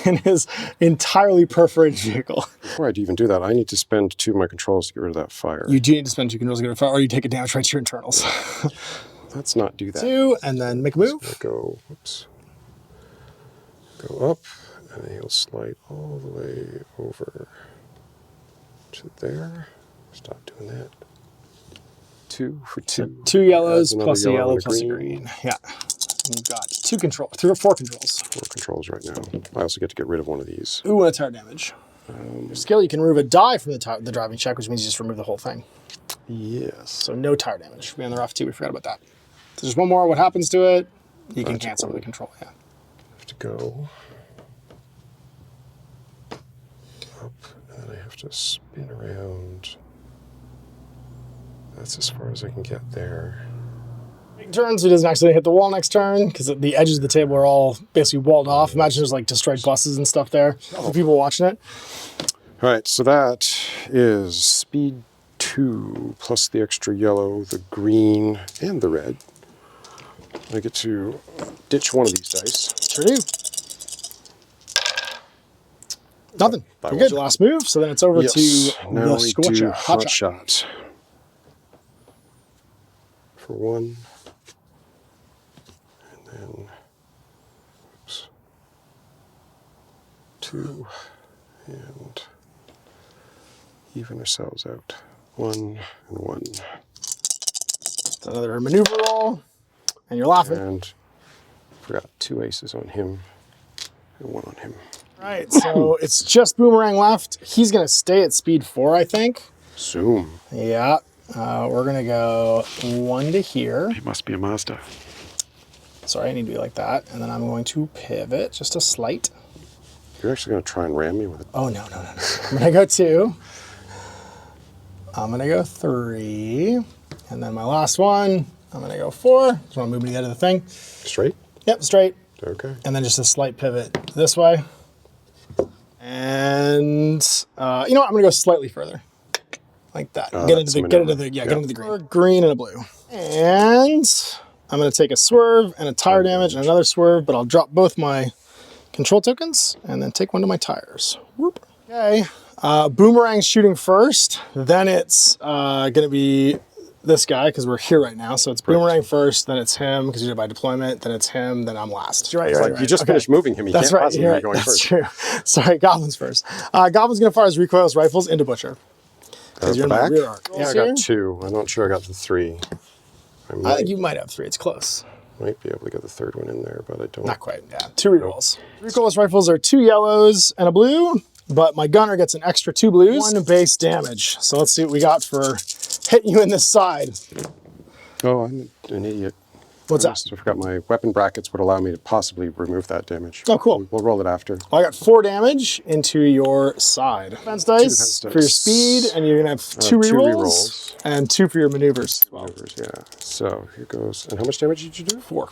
In his entirely perforated vehicle. Before I even do that, I need to spend 2 of my controls to get rid of that fire. You do need to spend 2 controls to get rid of fire, or you take a damage right to your internals. Let's not do that. 2, and then make a move. Go, whoops. Go up. And then he'll slide all the way over to there. Stop doing that. 2 for 2. So 2 yellows plus a yellow plus a green. Yeah. And you've got 4 controls. 4 controls right now. I also get to get rid of one of these. Ooh, and a tire damage. Your skill, you can remove a die from the driving check, which means you just remove the whole thing. Yes. So no tire damage. We on the rough too. We forgot about that. So there's one more. What happens to it? You can cancel with the control. Yeah. Have to go up, and then I have to spin around. That's as far as I can get there. Turn so he doesn't accidentally hit the wall next turn, because the edges of the table are all basically walled off. Imagine there's like destroyed buses and stuff there for people watching it. All right, so that is speed 2 plus the extra yellow, the green, and the red. I get to ditch one of these dice. Sure do. Nothing. You're good. Last move, so then it's over to now the Scorcher. Hot shot. For 1. And then, oops, 2. And even ourselves out. 1 and 1. It's another maneuver roll, and you're laughing. And forgot 2 aces on him and 1 on him. All right, so it's just Boomerang left. He's going to stay at speed 4, I think. Zoom. Yeah. We're going to go 1 to here. He must be a Mazda. Sorry, I need to be like that. And then I'm going to pivot just a slight. You're actually going to try and ram me with it? Oh, no. I'm going to go 2. I'm going to go 3. And then my last one, I'm going to go 4. Just want to move me to the end of the thing. Straight? Yep, straight. Okay. And then just a slight pivot this way. And you know what? I'm going to go slightly further. Like that. Get into the green. Green and a blue. And I'm going to take a swerve and a tire damage and another swerve, but I'll drop both my control tokens and then take one to my tires. Whoop. Okay. Boomerang's shooting first. Then it's going to be this guy because we're here right now. So it's Boomerang first, then it's him because you did by deployment, then it's him, then I'm last. You're right. You just finished moving him. You That's can't right. possibly be going That's first. true. Sorry, Goblin's first. Goblin's going to fire his recoilless rifles into Butcher. Because you're in my rear arc. Yeah, I got 2. I'm not sure I got the 3. I think you might have 3. It's close. Might be able to get the 3rd one in there, but I don't. Not quite. Yeah. 2 rerolls. Recoilless rifles are 2 yellows and a blue, but my gunner gets an extra 2 blues. 1 base damage. So let's see what we got for hitting you in this side. Oh, I'm an idiot. What's that? I forgot my weapon brackets would allow me to possibly remove that damage. Oh, cool. We'll roll it after. Well, I got 4 damage into your side. Defense dice for your speed, and you're going to have 2 rerolls and 2 for your maneuvers. Maneuvers, yeah. So here goes. And how much damage did you do? 4.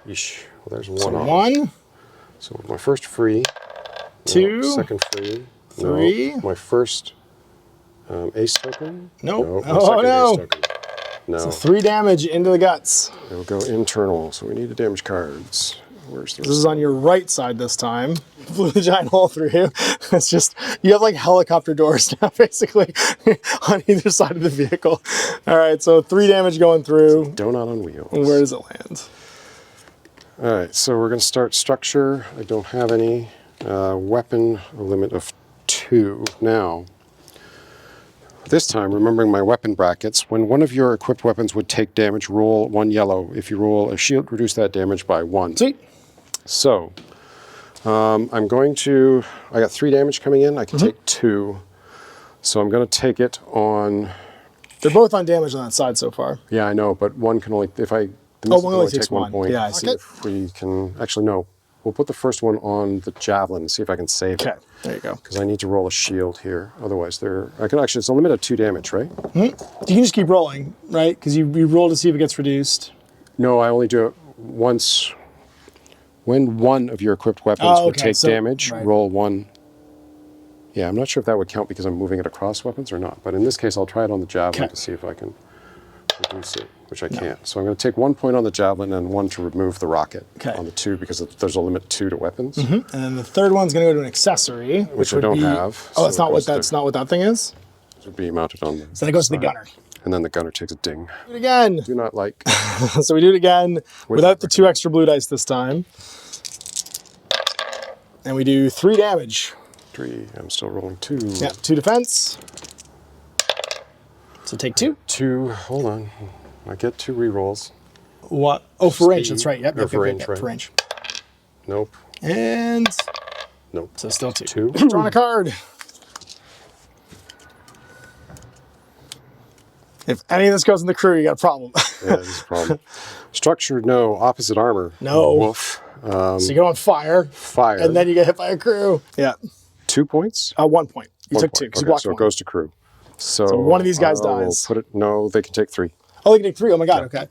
Yeesh. Well, there's 1 So off. 1. So my first free. 2. No, second free. 3. No, my first ace token. Nope. No, Oh, no. Ace token. No. So 3 damage into the guts. It'll go internal, so we need the damage cards. Where's the This is on your right side this time. Blew the giant hole through you. It's just, you have like helicopter doors now, basically, on either side of the vehicle. All right, so 3 damage going through. Donut on wheels. And where does it land? All right, so we're going to start structure. I don't have any. Weapon, a limit of 2. Now, this time, remembering my weapon brackets, when one of your equipped weapons would take damage, roll 1 yellow. If you roll a shield, reduce that damage by 1. Sweet. So, I'm going to, I got 3 damage coming in. I can take 2. So I'm going to take it on... They're both on damage on that side so far. Yeah, I know, but one can only, if I... Oh, one only takes 1 point. Yeah, I see. If we can, actually, no. We'll put the first one on the javelin and see if I can save it. Okay, there you go. Because I need to roll a shield here. Otherwise, I can actually, it's a limit of 2 damage, right? You can just keep rolling, right? Because you roll to see if it gets reduced. No, I only do it once. When one of your equipped weapons would take damage, roll 1. Yeah, I'm not sure if that would count because I'm moving it across weapons or not. But in this case, I'll try it on the javelin to see if I can reduce it, which I can't. So I'm going to take 1 point on the javelin and 1 to remove the rocket on the 2 because there's a limit 2 to weapons. And then the third one's going to go to an accessory, which I don't have. Oh, that's not what that thing is? It would be mounted on the So then it goes to the gunner. And then the gunner takes a ding. Do it again. Do not like. So we do it again without the 2 extra blue dice this time. And we do 3 damage. 3. I'm still rolling 2. Yeah, 2 defense. So take 2. 2. Hold on. I get 2 rerolls. What? Oh, for range. That's right. Yep. For range, right? For range. Nope. And. Nope. So still 2. 2. Drawing a card. If any of this goes in the crew, you got a problem. Yeah, this is a problem. Structure, no. Opposite armor. No. Woof. So you go on fire. Fire. And then you get hit by a crew. Yeah. 2 points? 1 point. You took 2 because you blocked so 1. it goes to crew. So one of these guys dies. Put it. No, they can take 3. Oh, they can take 3. Oh my god. Okay.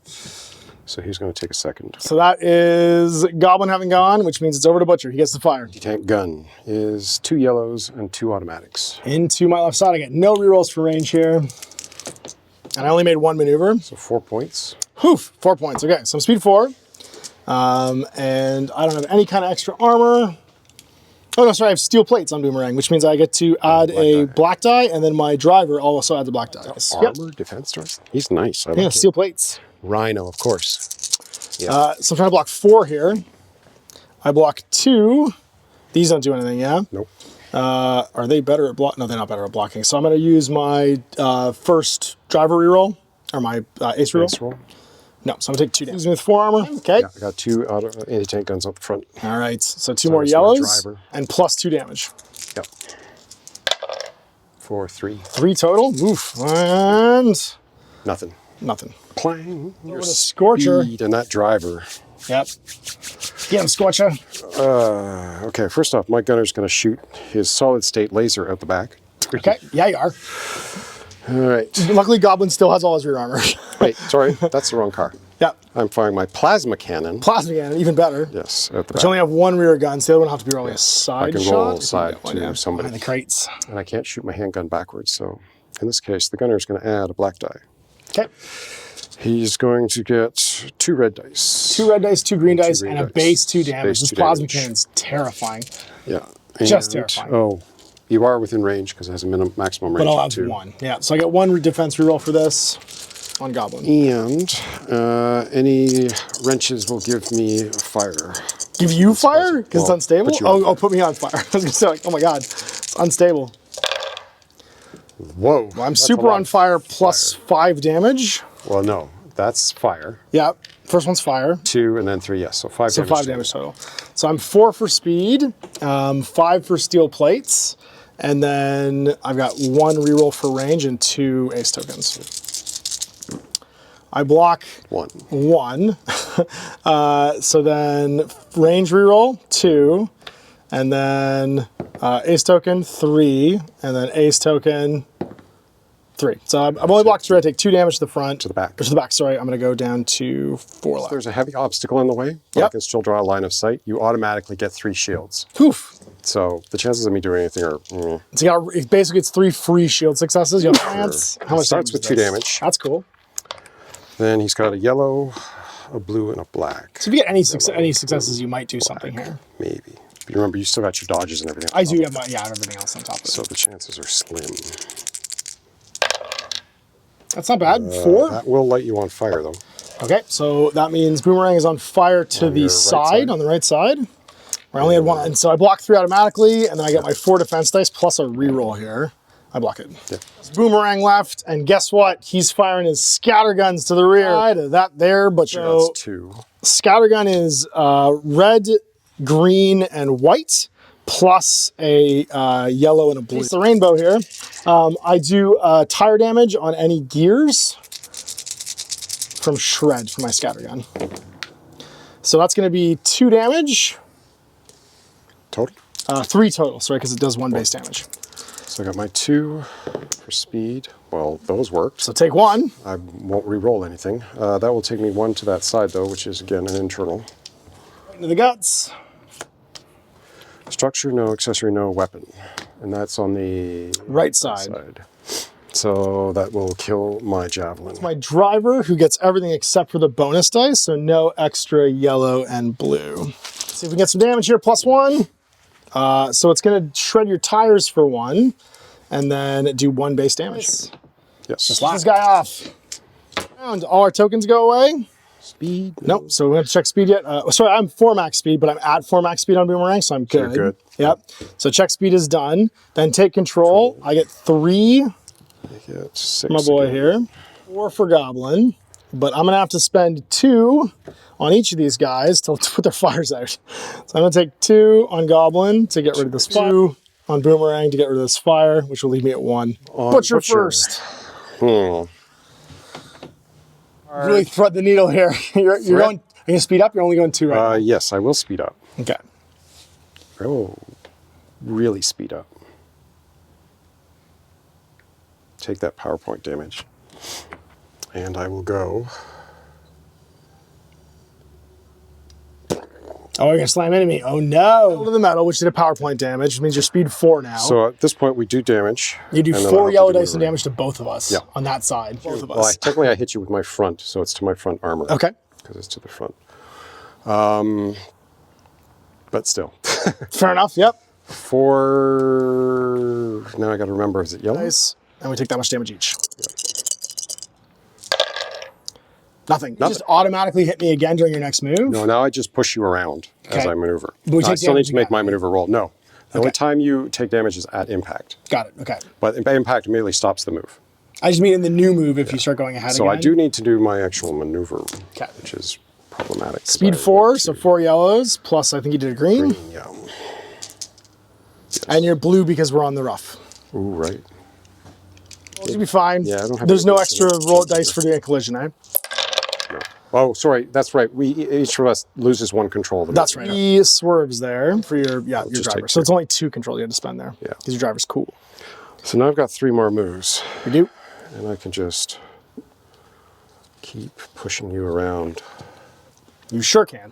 So he's going to take a second. So that is Goblin having gone, which means it's over to Butcher. He gets the fire. Tank gun is 2 yellows and 2 automatics. Into my left side. I get no rerolls for range here. And I only made 1 maneuver. So 4 points. Whew, 4 points. Okay, so I'm speed 4. And I don't have any kind of extra armor. Oh, no, sorry, I have steel plates on Boomerang, which means I get to add a black die, and then my driver also adds a black die. Armor, defense stars? He's nice. I like steel plates. Rhino, of course. Yeah. So I'm trying to block 4 here. I block 2. These don't do anything, yeah? Nope. Are they better at blocking? No, they're not better at blocking. So I'm going to use my first driver reroll, or my ace reroll. Ace roll. No, so I'm going to take 2 damage with 4 armor. Okay. Yeah, I got 2 anti-tank guns up front. All right, so 2 more yellows, and plus 2 damage. Yep. 4, 3. 3 total. Oof. And Nothing. nothing. Clang. You're a scorcher. And that driver. Yep. Get him, Scorcher. Okay, first off, my gunner's going to shoot his solid state laser out the back. Okay, yeah, you are. All right. Luckily, Goblin still has all his rear armor. Wait, sorry, that's the wrong car. Yep. I'm firing my plasma cannon. Plasma cannon, even better. Yes, out the But back. you only have 1 rear gun, so the other one will have to be rolling a side I can shot. roll side to somebody. Behind the crates. And I can't shoot my handgun backwards, so in this case, the gunner's going to add a black die. Okay. He's going to get 2 red dice. 2 red dice, 2 green dice, green and a dice. base 2 damage. Base This 2 plasma damage. cannon's terrifying. Yeah. Just terrifying. Oh, you are within range because it has a maximum range But I'll of have 2. 1. Yeah, so I get 1 defense reroll for this on Goblin. And any wrenches will give me fire. Give you fire? Because it's unstable? put you on Oh, put me on fire. I was going to say, like, oh my god, it's unstable. Whoa. Well, I'm super on fire plus 5 damage. Well, no, that's fire. Yeah, first one's fire. 2 and then 3, yes. So 5 So damage. 5 damage total. So I'm 4 for speed, 5 for steel plates, and then I've got 1 reroll for range and 2 ace tokens. I block 1. So then range reroll 2, and then ace token 3, and then ace token 3. So I'm only blocked 3. I take 2 damage to the front. To the back. To the back, sorry. I'm going to go down to 4 left. There's a heavy obstacle in the way, but I can still draw a line of sight. You automatically get 3 shields. Poof. So the chances of me doing anything are... So basically it's 3 free shield successes. You have chance. How much starts with 2 damage. That's cool. Then he's got a yellow, a blue, and a black. So if you get any successes, you might do something here. Maybe. But you remember, you still got your dodges and everything. I do have I have everything else on top of it. So the chances are slim. That's not bad. 4? That will light you on fire, though. Okay, so that means Boomerang is on fire to the side, on the right side. I only had 1, and so I block 3 automatically, and then I get my 4 defense dice plus a reroll here. I block it. Yeah. Boomerang left, and guess what? He's firing his scatterguns to the rear. That there, but That's 2. Scattergun is red, green, and white, plus a yellow and a blue. It's the rainbow here. I do tire damage on any gears from Shred for my Scattergun. So that's going to be 2 damage. Total? 3 total, sorry, because it does 1 base damage. So I got my 2 for speed. Well, those worked. So take 1. I won't re-roll anything. That will take me 1 to that side, though, which is, again, an internal. Right into the guts. Structure, no. Accessory, no. Weapon. And that's on the Right side. So that will kill my javelin. It's my driver who gets everything except for the bonus dice, so no extra yellow and blue. See if we get some damage here, plus 1. So it's going to shred your tires for 1, and then do 1 base damage. Yes. Just lock this guy off. And all our tokens go away. Speed. Nope. So we have to check speed yet. Sorry, I'm 4 max speed, but I'm at 4 max speed on Boomerang, so I'm good. So you're good. Yep. So check speed is done. Then take control. I get 3. I get 6 My boy again. here. 4 for Goblin. But I'm going to have to spend 2 on each of these guys to put their fires out. So I'm going to take 2 on Goblin to get rid of this fire. 2 on Boomerang to get rid of this fire, which will leave me at 1. Butcher first. Really thread the needle here. You're going. Are you going to speed up? You're only going 2 right now. Yes, I will speed up. Okay. I will really speed up. Take that PowerPoint damage. And I will go. Oh, you're going to slam into me. Oh, no. To the metal, which did a PowerPoint damage, which means you're speed 4 now. So at this point, we do damage. You do 4 yellow dice and damage to both of us on that side. Both of us. Well, technically, I hit you with my front, so it's to my front armor. Okay. Because it's to the front. But still. Fair enough, yep. 4... Now I got to remember, is it yellow? Nice. And we take that much damage each. Nothing. You just automatically hit me again during your next move? No, now I just push you around as I maneuver. But we take I still need damage to make again. my maneuver roll. No. The only time you take damage is at impact. Got it. Okay. But impact immediately stops the move. I just mean in the new move if you start going ahead So again. I do need to do my actual maneuver, Okay. which is problematic. Speed 4, so 4 yellows, plus I think you did a green. Yeah. Yes. And you're blue because we're on the rough. Ooh, right. You'll be fine. Yeah, I don't have There's no any extra roll dice for doing a collision, eh? No. Oh, sorry. That's right. Each of us loses 1 control. Of the That's move. right. He swerves there for your your just driver. take So 2. it's only 2 control you have to spend there. Yeah. Because your driver's cool. So now I've got 3 more moves. You do? And I can just keep pushing you around. You sure can.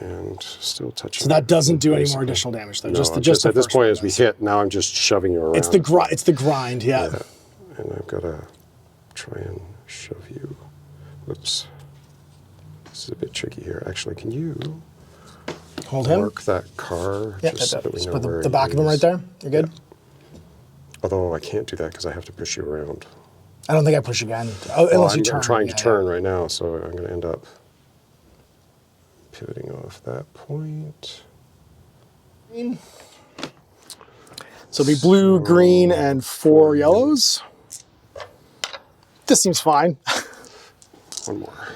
And still touching. So that doesn't do any more basically. additional damage though. No, just just the at this first point, one as we does. hit, now I'm just shoving you around. It's the grind, yeah. And I've got to try and shove you. Whoops. This is a bit tricky here. Actually, can you Hold him. mark that car Yeah, just so that we know put where the back he of him is? right there. You're good. Yeah. Although I can't do that because I have to push you around. I don't think I push again. Oh, unless you turn. I'm trying to Yeah, turn right now, so I'm going to end up pivoting off that point. So it'll be blue, green, and 4 yellows. This seems fine. 1 more.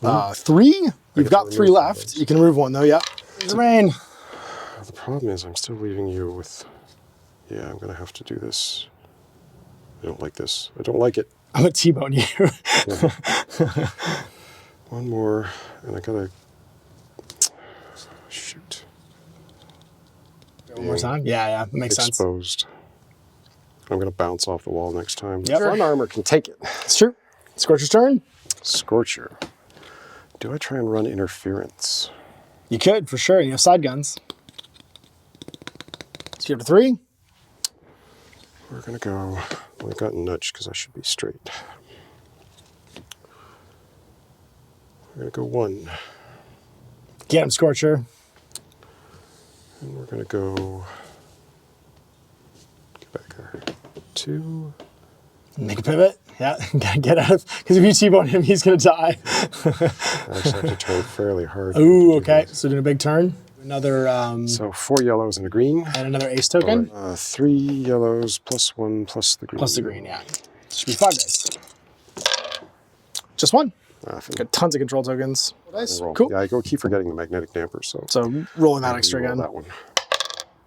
Yeah. 3? You've got 3 remove left. those. You can remove 1 though, yeah. Rain. The problem is I'm still leaving you with... Yeah, I'm going to have to do this. I don't like this. I don't like it. I'm gonna T-bone you. Yeah. 1 more, and I got to... Shoot. One more time? Yeah, that makes sense. Exposed. I'm going to bounce off the wall next time. Yep. Front armor can take it. It's true. Scorcher's turn. Scorcher. Do I try and run interference? You could, for sure. You have side guns. So you have a 3. We're going to go... Well, I got nudged because I should be straight. We're going to go 1. Get him, Scorcher. And we're going to go... Get back there. 2. Make a pivot. Yeah, get out of... Because if you T-bone him, he's going to die. I actually have to turn fairly hard. Ooh, okay. So doing a big turn. Another... So 4 yellows and a green. and another ace token. 3 yellows plus 1 plus the green. Plus the green, yeah. Should be 5 dice. Just 1. Got tons of control tokens. Dice. Roll. Cool. Yeah, I keep forgetting the magnetic damper, so... So rolling that extra roll again. That one.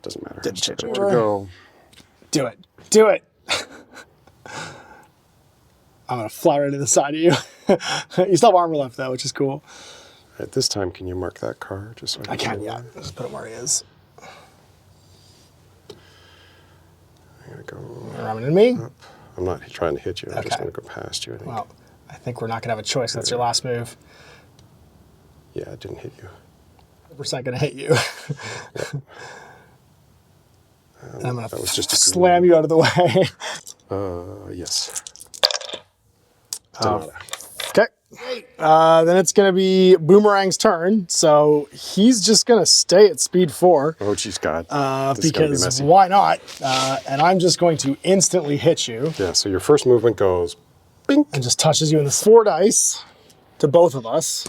Doesn't matter. Didn't change it. To go. Do it. Do it. I'm going to fly right to the side of you. You still have armor left, though, which is cool. At this time, can you mark that car? Just so I can, know yeah. where? Just put him where he is. I'm going to go Ramen and me. up. I'm not trying to hit you. I'm just Okay. going to go past you, I think. Well, I think we're not going to have a choice. That's your last move. Yeah, it didn't hit you. 100% going to hit you. And I'm going that was to just a slam you out of the way. Yes. Okay. Then it's going to be Boomerang's turn. So he's just going to stay at speed 4. Oh, geez, God. This is gonna be because messy. why not? And I'm just going to instantly hit you Yeah, so your first movement goes... Bink. and just touches you in the 4 dice to both of us.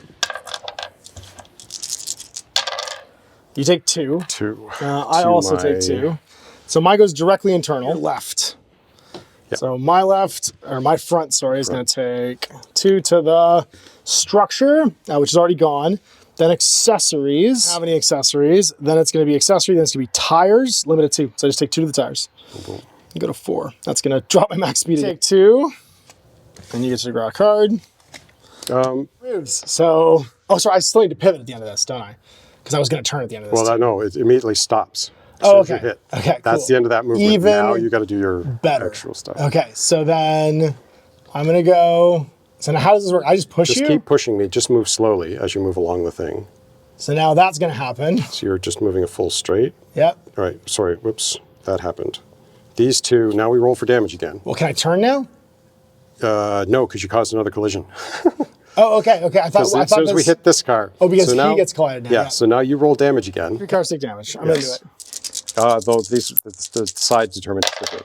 You take 2. 2. I To also my- take 2. So mine goes directly internal. Left. Yep. So my left, or my front, sorry, is going to take 2 to the structure, which is already gone. Then accessories. Have any accessories? Then it's going to be accessory. Then it's going to be tires. Limited 2. So I just take 2 to the tires. Boom. You go to 4. That's going to drop my max speed. Take 2. And you get to draw a card. Moves. So, oh, sorry, I still need to pivot at the end of this, don't I? Because I was going to turn at the end of this. Well, no, it immediately stops. Oh, As soon as okay. you hit. Okay, That's cool. the end of that movement. Even now you got to do your better. actual stuff. Okay, so then I'm going to go. So now how does this work? I just push Just you? keep pushing me. Just move slowly as you move along the thing. So now that's going to happen. So you're just moving a full straight. Yep. All right, sorry, whoops, that happened. These 2, now we roll for damage again. Well, can I turn now? No, because you caused another collision. Oh, okay, okay. I thought As soon as we hit this car. Oh, because so now, he gets collided now. Yeah, so now you roll damage again. 3 cards take damage. I'm going to do it. Though the side determines quickly.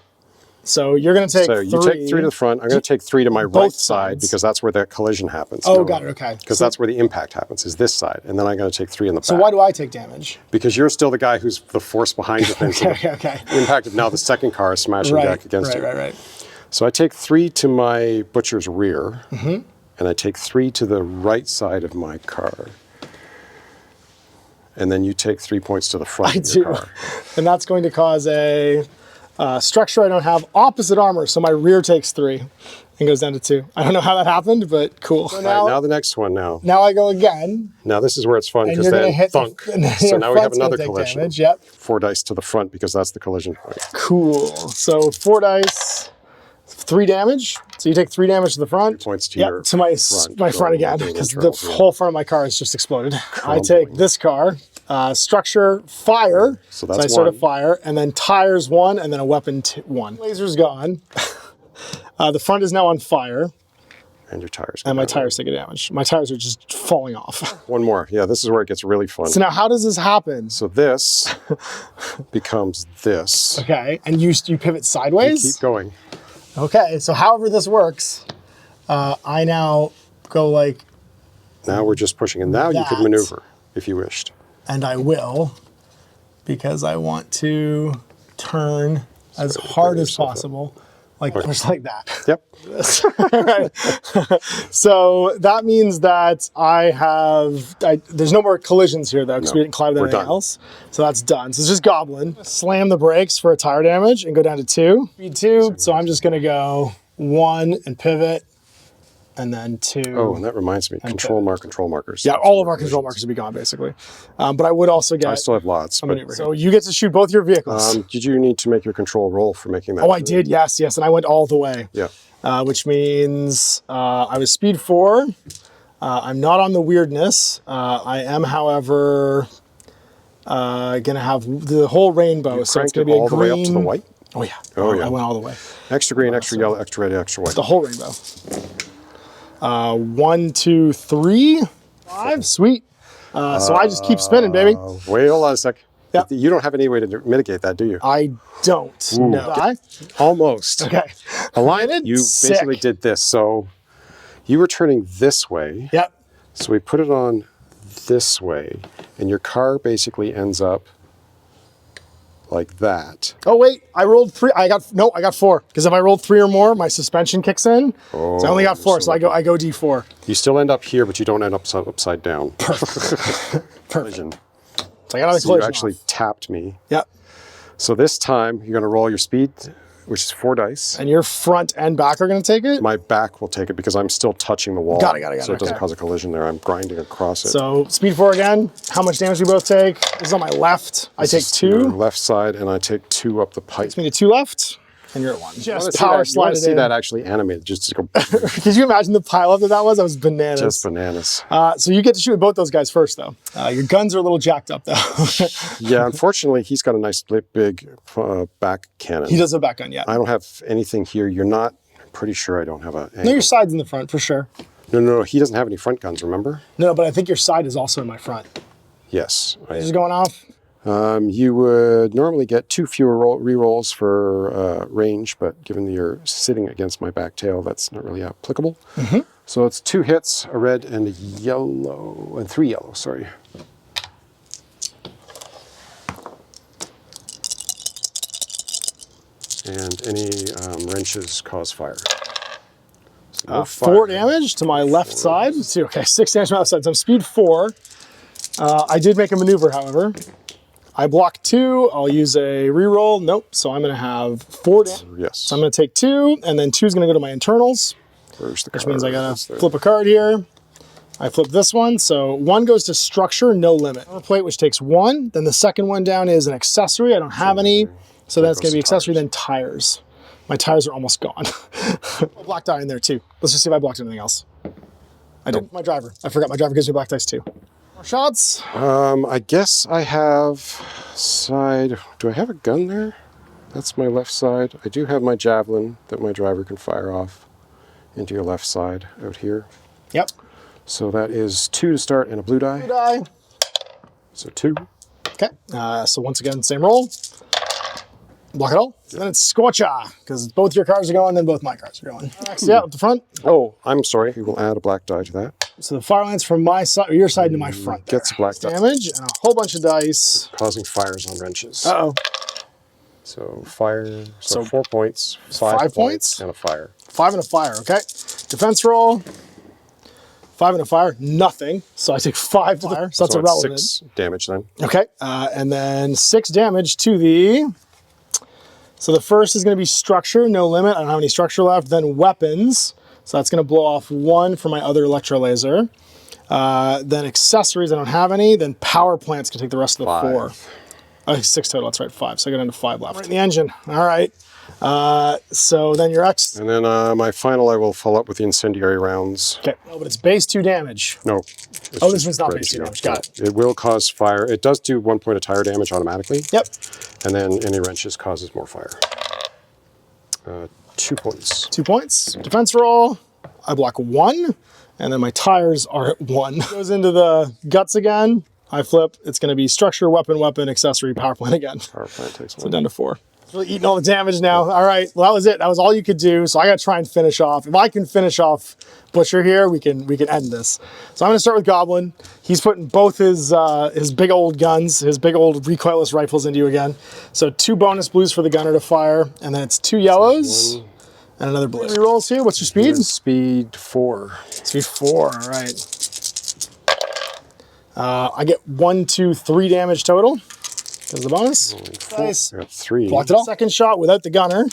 So you're going to take So you take 3 to the front. I'm going to take 3 to my right side because that's where that collision happens. Oh, got it. Okay. Because that's where the impact happens, is this side. And then I'm going to take 3 in the back. So why do I take damage? Because you're still the guy who's the force behind the thing. Okay. The impact of now the second car is smashing back against you. Right. So I take 3 to my butcher's rear, and I take 3 to the right side of my car. And then you take 3 points to the front of your car. And that's going to cause a structure I don't have, opposite armor, so my rear takes 3 and goes down to 2. I don't know how that happened, but cool. So now the next one now. Now I go again. Now this is where it's fun because then thunk. So now we have another collision. Damage, yep. 4 dice to the front because that's the collision point. Cool. So 4 dice, 3 damage. So you take 3 damage to the front. 3 points to your to my front again because the whole front of my car has just exploded. I take this car. Structure, fire. So I sort of fire, and then tires 1, and then a weapon 1. Laser's gone. The front is now on fire. And your tires. And my tires take a damage. My tires are just falling off. One more. Yeah, this is where it gets really fun. So now how does this happen? So this becomes this. Okay, and you pivot sideways? You keep going. Okay, so however this works, I now go like... Now we're just pushing, and now you could maneuver if you wished. And I will, because I want to turn as hard as possible, just like that. Yep. So that means that there's no more collisions here though, because we didn't collide with anything else. So that's done. So it's just Goblin. Slam the brakes for a tire damage and go down to 2. Speed 2. So I'm just going to go 1 and pivot. And then 2. Oh, and that reminds me, control markers. Yeah, all of our control markers would be gone, basically. But I would also get... I still have lots. So you get to shoot both your vehicles. Did you need to make your control roll for making that? Oh, I did, yes. And I went all the way. Yeah. Which means I was speed 4. I'm not on the weirdness. I am, however, going to have the whole rainbow. So it's going to be a green... all the way up to the white? Oh, yeah. I went all the way. Extra green, extra yellow, extra red, extra white. The whole rainbow. 1, 2, 3, 5. Sweet. So I just keep spinning, baby. Wait, hold on a sec. Yep. You don't have any way to mitigate that, do you? I don't. Ooh, No. Almost. Okay. Aligned, you basically did this. So you were turning this way. Yep. So we put it on this way, and your car basically ends up like that. Oh wait, I rolled 3. I got 4. Because if I rolled 3 or more, my suspension kicks in. So I only got 4, so I go D4. You still end up here, but you don't end up upside down. Perfect. Collision. So I got another So collision. you actually tapped me. Yep. So this time you're going to roll your speed, which is 4 dice. And your front and back are going to take it? My back will take it because I'm still touching the wall. Got it. So it doesn't cause a collision there. I'm grinding across it. So speed 4 again. How much damage do we both take? This is on my left. I take 2. Your left side, and I take 2 up the pipe. Takes me to 2 left. And you're at 1. Just power slide. You want to see that actually animated? Just to go. Could you imagine the pileup that was? That was bananas. Just bananas. So you get to shoot both those guys first, though. Your guns are a little jacked up, though. Yeah, unfortunately, he's got a nice big back cannon. He does have a back gun, yeah. I don't have anything here. You're not. I'm pretty sure I don't have a. No, your side's in the front for sure. No. He doesn't have any front guns. Remember? No, but I think your side is also in my front. Yes. This is going off. You would normally get 2 fewer re-rolls for range, but given that you're sitting against my back tail, that's not really applicable. So it's 2 hits, a red and a yellow, and 3 yellow, sorry. And any wrenches cause fire. So no 4 damage to my left side. Let's see, okay, 6 damage to my left side. So I'm speed 4. I did make a maneuver, however. I block 2. I'll use a reroll. Nope. So I'm going to have 4 damage. Yes. So I'm going to take 2, and then 2 is going to go to my internals. Where's the which means I got to flip a card here. I flip this one. So 1 goes to structure, no limit. A plate, which takes 1. Then the second one down is an accessory. I don't have any. So that's going to be accessory, then tires. My tires are almost gone. Black die in there too. Let's just see if I blocked anything else. I didn't. My driver. I forgot my driver gives me black dice too. More shots. I guess I have side. Do I have a gun there? That's my left side. I do have my javelin that my driver can fire off into your left side out here. Yep. So that is 2 to start and a blue die. Blue die. So 2. Okay. So once again, same roll. Block it all. Then it's Scorcha, because both your cards are going, then both my cards are going. Yeah, up the front. Oh, I'm sorry. We will add a black die to that. So the fire lands from my side, or your side to my front. Gets a black die. Damage and a whole bunch of dice. Causing fires on wrenches. Uh-oh. So fire, so 4 points, 5 points, and a fire. 5 and a fire, okay. Defense roll. 5 and a fire, nothing. So I take 5 fire, so that's irrelevant. 6 damage then. Okay, and then 6 damage to the... So the first is going to be structure, no limit. I don't have any structure left. Then weapons. So that's going to blow off 1 for my other electro laser. Then accessories, I don't have any. Then power plants can take the rest of the 5. 4. Oh, 6 total, that's right, 5. So I got into 5 left. Right in the engine, all right. So then your X. And then my final, I will follow up with the incendiary rounds. Okay, oh, but it's base 2 damage. No. Oh, this one's not base 2 damage, got it. It will cause fire. It does do 1 point of tire damage automatically. Yep. And then any wrenches causes more fire. 2 points. 2 points. Defense roll, I block 1, and then my tires are at 1. Goes into the guts again. I flip, it's going to be structure, weapon, weapon, accessory, power plant again. Power plant takes 1. So down to 4. It's really eating all the damage now. All right, well, that was it. That was all you could do. So I got to try and finish off. If I can finish off Butcher here, we can end this. So I'm going to start with Goblin. He's putting both his big old guns, his big old recoilless rifles into you again. So 2 bonus blues for the gunner to fire, and then it's 2 yellows and another blue. Rerolls here. What's your speed? Speed 4. Speed 4. All right. I get 1, 2, 3 damage total. There's the bonus. Nice. I got 3. Blocked it all. Second shot without the gunner.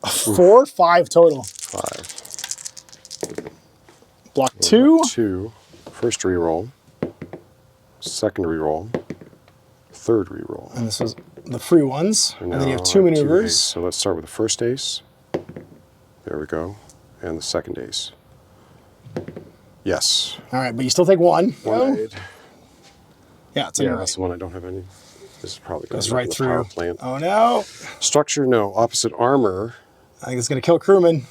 4, 5 total. 5. Block 2. 2. First reroll. Second reroll. Third reroll. And this was the free ones. And then you have 2 I maneuvers. ace. So let's start with the first ace. There we go. And the second ace. Yes. All right, but you still take 1. Wide. Yeah, it's Yeah, right. that's the one I don't have any. This is probably Goes going right to the through. power plant. Oh no. Structure, no. Opposite armor, I think it's going to kill crewman.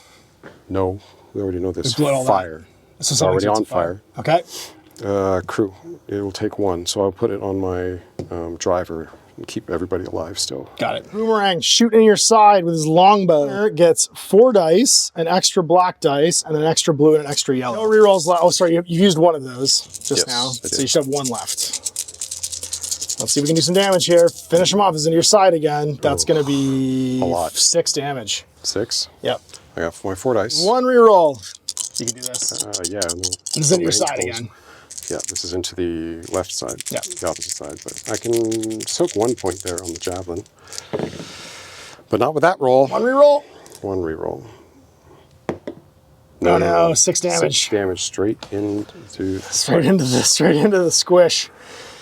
no. We already know this. We blew it all out. Fire. So It's already on fire. Okay. Crew, it will take 1. So I'll put it on my driver and keep everybody alive still. Got it. Boomerang shooting in your side with his longbow. Gets 4 dice, an extra black dice, and an extra blue and an extra yellow. No rerolls left. Oh, sorry, you used 1 of those just Yes, now. I So did. you should have 1 left. Let's see if we can do some damage here. Finish him off. He's into your side again. That's going to be A lot. 6 damage. 6. Yep. I got my 4 dice. 1 reroll. You can do this. Yeah. No, This is into your side again. Yeah, this is into the left side. Yeah. The opposite side. But I can soak 1 point there on the javelin. But not with that roll. 1 reroll. 1 reroll. No, 6 damage. 6 damage straight into Straight into the squish.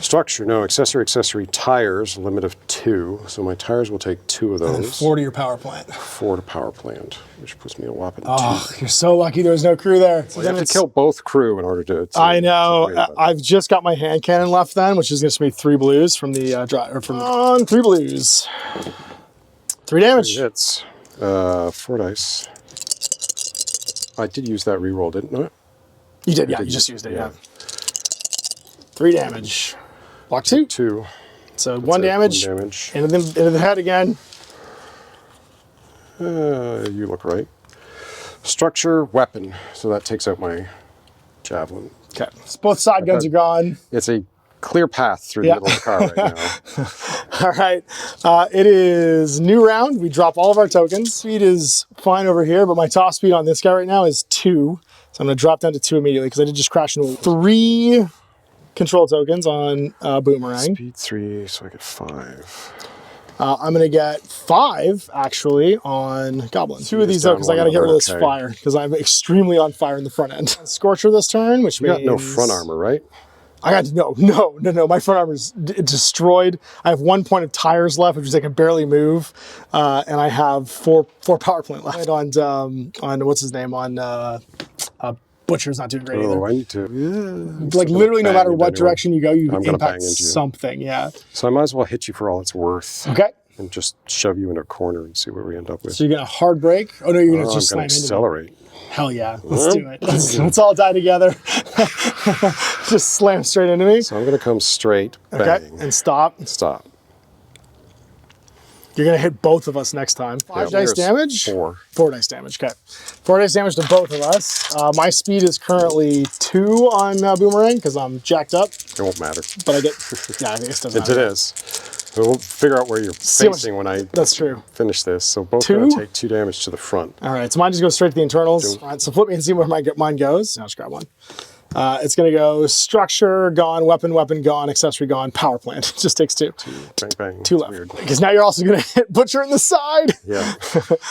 structure. No, accessory tires, limit of 2. So my tires will take 2 of And those. 4 to your power plant. 4 to power plant, which puts me a whopping 2. Oh, you're so lucky there was no crew there. You have to kill both crew in order to I know. to win, but- I've just got my hand cannon left then, which is going to be 3 blues from the drive. Or from 3 blues. 3 damage. Hits. 4 dice. I did use that reroll, didn't I? You did, yeah. did You just use- used it, yeah. yeah. 3 damage. Block 2. 2. So 1 damage. 1 damage. Into the head again. You look right. Structure, weapon. So that takes out my javelin. Okay. So both side guns are gone. It's a clear path through Yeah. the middle of the car right now. All right. It is new round. We drop all of our tokens. Speed is fine over here, but my top speed on this guy right now is 2. So I'm going to drop down to 2 immediately because I did just crash into 3 control tokens on Boomerang. Speed 3, so I get 5. I'm going to get 5, actually, on Goblin. 2 of these, though, down because I one got to get rid of this okay. fire, because I'm extremely on fire in the front end. Scorcher this turn, which You means... got no front armor, right? I got no. My front armor is destroyed. I have 1 point of tires left, which is I can barely move, and I have 4 power plant left. On what's his name on Butcher's not doing great either. Oh, I need to. Like literally, no bang matter into what anyone. direction you go, you I'm gonna bang impact into you. something. Yeah. So I might as well hit you for all it's worth Okay. and just shove you in a corner and see what we end up with. So you're gonna hard break. Oh no, you're gonna I'm just going slam to into me. accelerate. Hell yeah, let's do it. Let's all die together. Just slam straight into me. So I'm going to come straight, Okay, bang, and stop. stop. You're going to hit both of us next time. 5 dice damage? 4. 4 dice damage, okay. 4 dice damage to both of us. My speed is currently 2 on Boomerang because I'm jacked up. It won't matter. But I get, yeah, I guess it doesn't matter. It is. We'll figure out where you're facing when I That's true. finish this. So both going to take 2 damage to the front. All right, so mine just goes straight to the internals. All right, so flip me and see where mine goes. I'll just grab one. It's going to go structure, gone, weapon, gone, accessory, gone, power plant. It just takes 2. Bang, bang. 2 left. Because now you're also going to hit Butcher in the side. Yeah.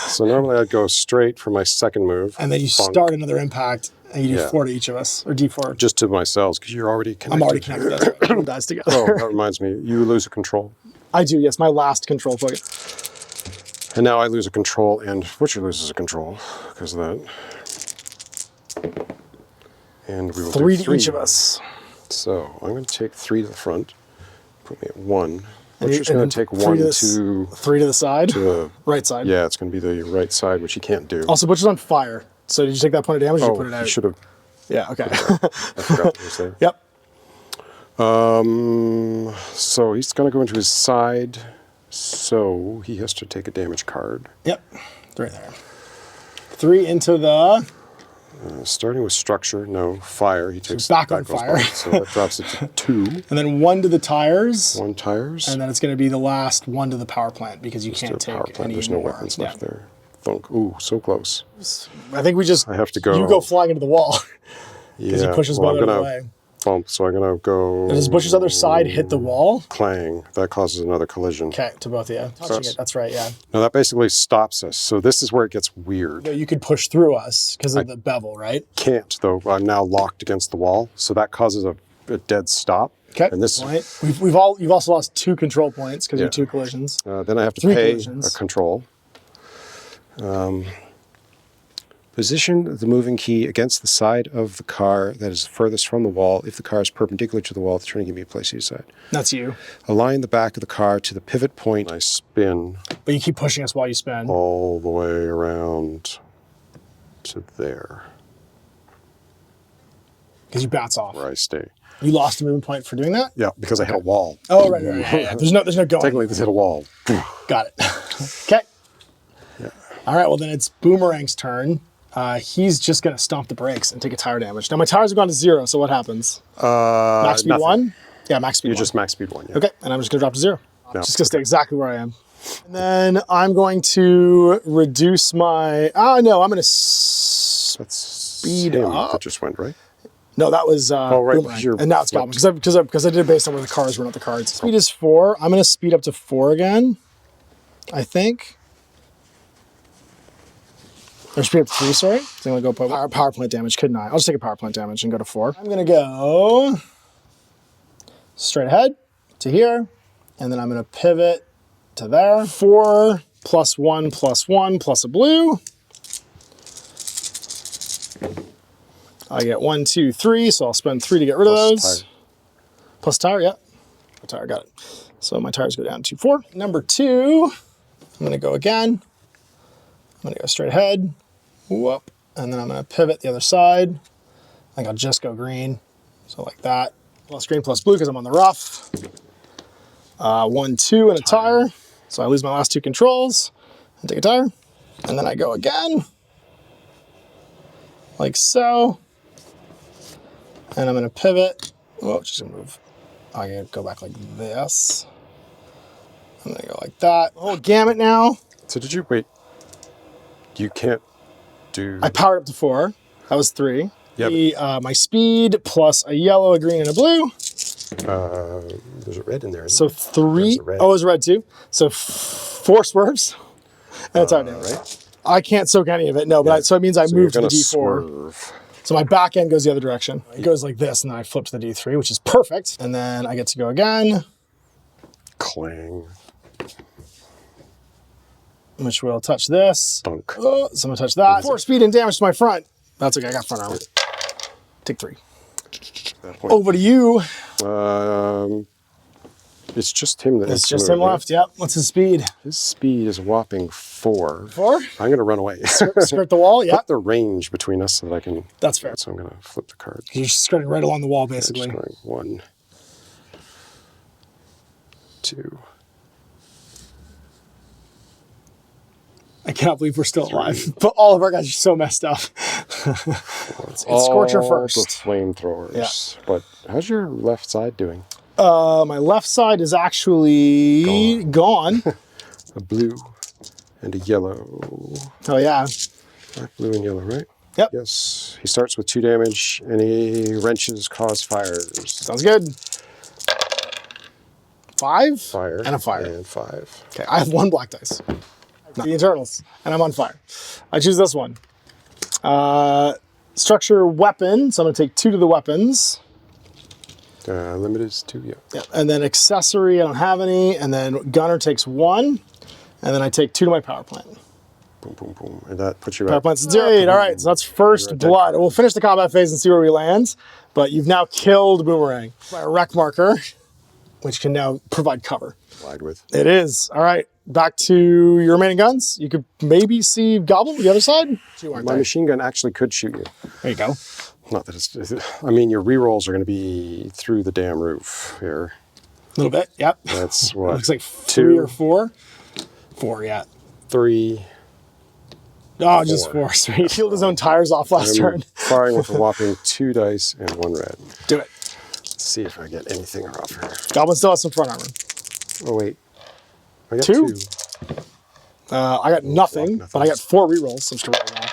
So normally I'd go straight for my second move. And then you start another impact, and you do 4 to each of us, or D4. Just to myself, because you're already connected. I'm already connected. That's right. Dies together. Oh, that reminds me. You lose a control. I do, yes. My last control token. And now I lose a control, and Butcher loses a control because of that. And we will 3 do to each of us. So I'm going to take 3 to the front, put me at 1. Butcher's going to take 1 to 3 to the side? To the right side. Yeah, it's going to be the right side, which he can't do. Also, Butcher's on fire. So did you take that point of damage or did you put it out? You should have. Yeah, okay. I forgot what you said. Yep. So he's going to go into his side, so he has to take a damage card. Yep, it's right there. 3 into the... Starting with structure, no, fire. He takes back on fire. So that drops it to 2. And then 1 to the tires. 1 tires. And then it's going to be the last 1 to the power plant because you can't take any There's more. no weapons left there. Thunk. Ooh, so close. I think we just... I have to go... You go flying into the wall. Because he pushes both out of the way. Bump, so I'm going to go... Does Butcher's other side hit the wall? Clang. That causes another collision. Okay, to both of you. Touching it, that's right, yeah. Now that basically stops us. So this is where it gets weird. You could push through us because of the bevel, right? Can't, though. I'm now locked against the wall. So that causes a dead stop. Okay, and this point. You've also lost 2 control points because of 2 collisions. Then I have to pay a control. Position the moving key against the side of the car that is furthest from the wall. If the car is perpendicular to the wall, the turning can be placed each side. That's you. Align the back of the car to the pivot point. I spin. But you keep pushing us while you spin. All the way around to there. Because you bounce off. Where I stay. You lost a movement point for doing that? Yeah, because I hit a wall. Oh, right. Yeah. There's no going. Technically, this hit a wall. Got it. Okay. Yeah. All right, well, then it's Boomerang's turn. He's just going to stomp the brakes and take a tire damage. Now, my tires have gone to 0, so what happens? Max speed nothing. 1? Yeah, max speed 1. You're just max speed 1, yeah. Okay, and I'm just going to drop to 0. No. Just going to stay exactly where I am. And then I'm going to reduce my... I'm going to speed up. That just went, right? No, that was Boomerang. And now it's Goblin, because I did it based on where the cars were, not the cards. Speed is 4. I'm going to speed up to 4 again, I think. Or speed up to 3, sorry. So I'm going to go power plant damage, couldn't I? I'll just take a power plant damage and go to 4. I'm going to go straight ahead to here, and then I'm going to pivot to there. 4 plus 1 plus 1 plus a blue. I get 1, 2, 3, so I'll spend 3 to get rid of those. Plus tire, yeah. Tire, got it. So my tires go down to 4. Number 2, I'm going to go again. I'm going to go straight ahead. Whoop. And then I'm going to pivot the other side. I think I'll just go green. So like that. Plus green plus blue because I'm on the rough. 1, 2, and a tire. So I lose my last 2 controls. And take a tire. And then I go again. Like so. And I'm going to pivot. Oh, just going to move. I'm going to go back like this. I'm going to go like that. Oh, gamut now. So did you wait? You can't do... I powered up to 4. That was 3. Yeah. My speed plus a yellow, a green, and a blue. There's a red in there. So 3. Oh, it was red too. So 4 swerves. And a tire damage. Right? I can't soak any of it. No, but so it means I move to the D4. Swerve. So my back end goes the other direction. It goes like this, and then I flip to the D3, which is perfect. And then I get to go again. Clang. Which will touch this. Dunk. Oh, so I'm gonna touch that. 4 speed and damage to my front. That's okay, I got front armor. Take 3. Over to you. It's just him that It's just him left, yep. What's his speed? His speed is a whopping 4. 4? I'm gonna run away. Skirt the wall, yeah. Put the range between us so that I can... That's fair. So I'm gonna flip the card. You're skirting right along the wall, basically. Just going 1, 2, I cannot believe we're still alive. But all of our guys are so messed up. It's Scorcher first. The flamethrowers. Yeah. But how's your left side doing? My left side is actually gone. A blue and a yellow. Oh, yeah. Black, blue, and yellow, right? Yep. Yes. He starts with 2 damage. Any wrenches cause fires. Sounds good. 5? Fire. And a fire. And 5. Okay, I have 1 black dice. The Eternals, and I'm on fire. I choose this one. Structure weapon, so I'm going to take 2 to the weapons. Limit is 2, yeah. Yep. And then accessory, I don't have any. And then gunner takes 1. And then I take 2 to my power plant. Boom, boom, boom. And that puts you Power at plant's 0. All right, so that's first blood. We'll finish the combat phase and see where we land. But you've now killed Boomerang. My wreck marker, which can now provide cover. wide with. It is. All right, back to your remaining guns. You could maybe see Goblin the other side. My machine gun actually could shoot you. There you go. Not that it's, I mean, your rerolls are going to be through the damn roof here. A little bit, yep. That's what? Looks like 3 or 4. 4, yeah. 3. Oh, just 4. So he peeled his own tires off last turn. Firing with a whopping 2 dice and 1 red. Do it. Let's see if I get anything off here. Goblin still has some front armor. Oh, wait. I got 2? 2. I got nothing, but I got 4 rerolls. So I'm just going to roll them all.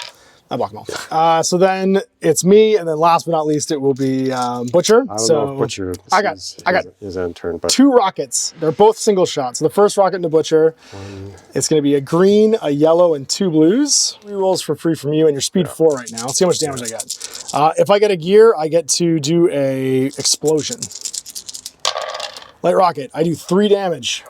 I block them all. Yeah. So then it's me, and then last but not least, it will be Butcher. I don't know if Butcher I got his end turn, but 2 rockets. They're both single shots. So the first rocket into Butcher, it's going to be a green, a yellow, and 2 blues. Rerolls for free from you, and you're speed 4 right now. Let's see how much damage I get. If I get a gear, I get to do a explosion. Light rocket, I do 3 damage.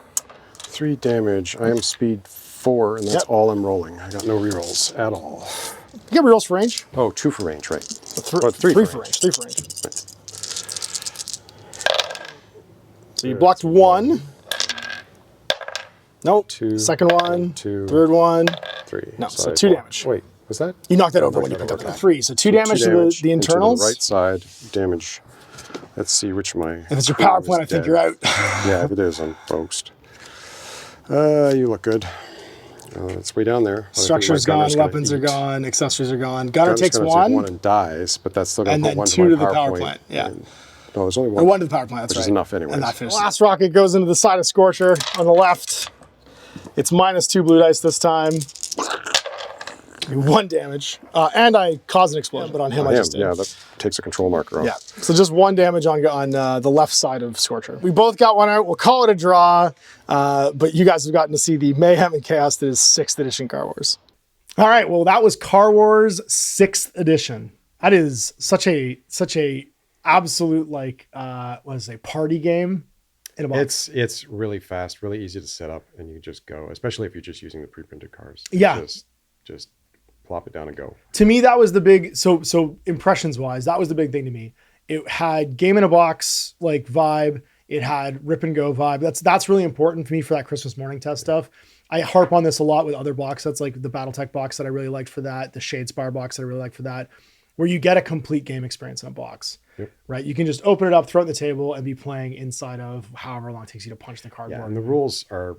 3 damage. I am speed 4, and that's all I'm rolling. I got no rerolls at all. You get rerolls for range? Oh, 2 for range, right. 3 for range. 3 for range. Right. So you blocked 1. Nope. 2. Second one. 2. Third one. 3. No, so 2 damage. Wait, was that? You knocked that over when you picked up the 3. So 2 damage to the internals. To the right side, damage. Let's see which my... If it's your power plant, I think you're out. Yeah, if it is, I'm toast. You look good. It's way down there. Structure's gone, weapons are gone, accessories are gone. Gunner takes 1. 1 and dies, but that's still going to put 1 2 to the my power point. plant. Yeah. And, no, there's only 1. Or 1 to the power plant, that's which right. is enough anyway. And that finishes. Last rocket goes into the side of Scorcher on the left. It's -2 blue dice this time. 1 damage. And I caused an explosion, but on him I just did. Yeah, that takes a control marker off. Yeah, so just 1 damage on the left side of Scorcher. We both got 1 out. We'll call it a draw, but you guys have gotten to see the mayhem and chaos that is 6th edition Car Wars. All right, well, that was Car Wars 6th edition. That is such a absolute, like, what is it, a party game in a box. It's really fast, really easy to set up, and you just go, especially if you're just using the pre-printed cars. Yeah. Just plop it down and go. To me, that was the big, so impressions wise, that was the big thing to me. It had game in a box like vibe. It had rip and go vibe. That's really important for me for that Christmas morning test stuff. I harp on this a lot with other box sets, like the Battletech box that I really liked for that, the Shadespire box that I really liked for that, where you get a complete game experience in a box, right? You can just open it up, throw it on the table, and be playing inside of however long it takes you to punch the cardboard. Yeah, and the rules are,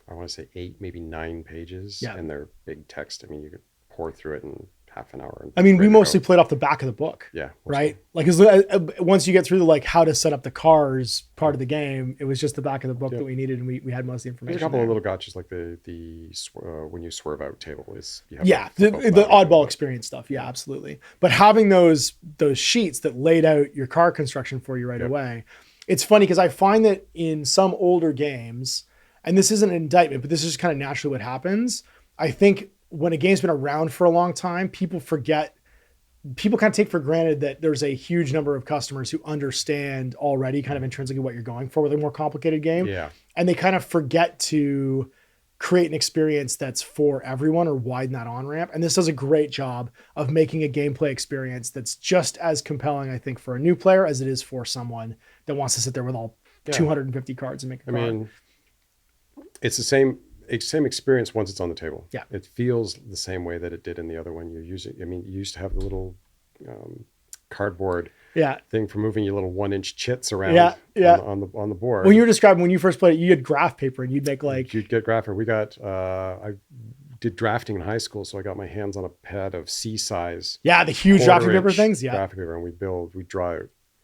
I want to say 8, maybe 9 pages, and they're big text. I mean, you could pour through it in half an hour. I mean, we mostly played off the back of the book. Yeah. Right? Like, once you get through the, like, how to set up the cars part of the game, it was just the back of the book that we needed, and we had most of the information. There's a couple of little gotchas, like the when you swerve out table is... the oddball experience stuff. Yeah, absolutely. But having those sheets that laid out your car construction for you right away, it's funny because I find that in some older games, and this isn't an indictment, but this is just kind of naturally what happens, I think when a game's been around for a long time, people kind of take for granted that there's a huge number of customers who understand already kind of intrinsically what you're going for with a more complicated game. Yeah. And they kind of forget to create an experience that's for everyone or widen that on-ramp. And this does a great job of making a gameplay experience that's just as compelling, I think, for a new player as it is for someone that wants to sit there with all 250 cards and make a card. I mean, it's the same experience once it's on the table. Yeah. It feels the same way that it did in the other one. You used to have the little cardboard thing for moving your little 1-inch chits around on the board. When you were describing when you first played it, you had graph paper and you'd make like... You'd get graph paper. We got, I did drafting in high school, so I got my hands on a pad of C-size. Yeah, the huge drafting paper things. Yeah, graphic paper, and we draw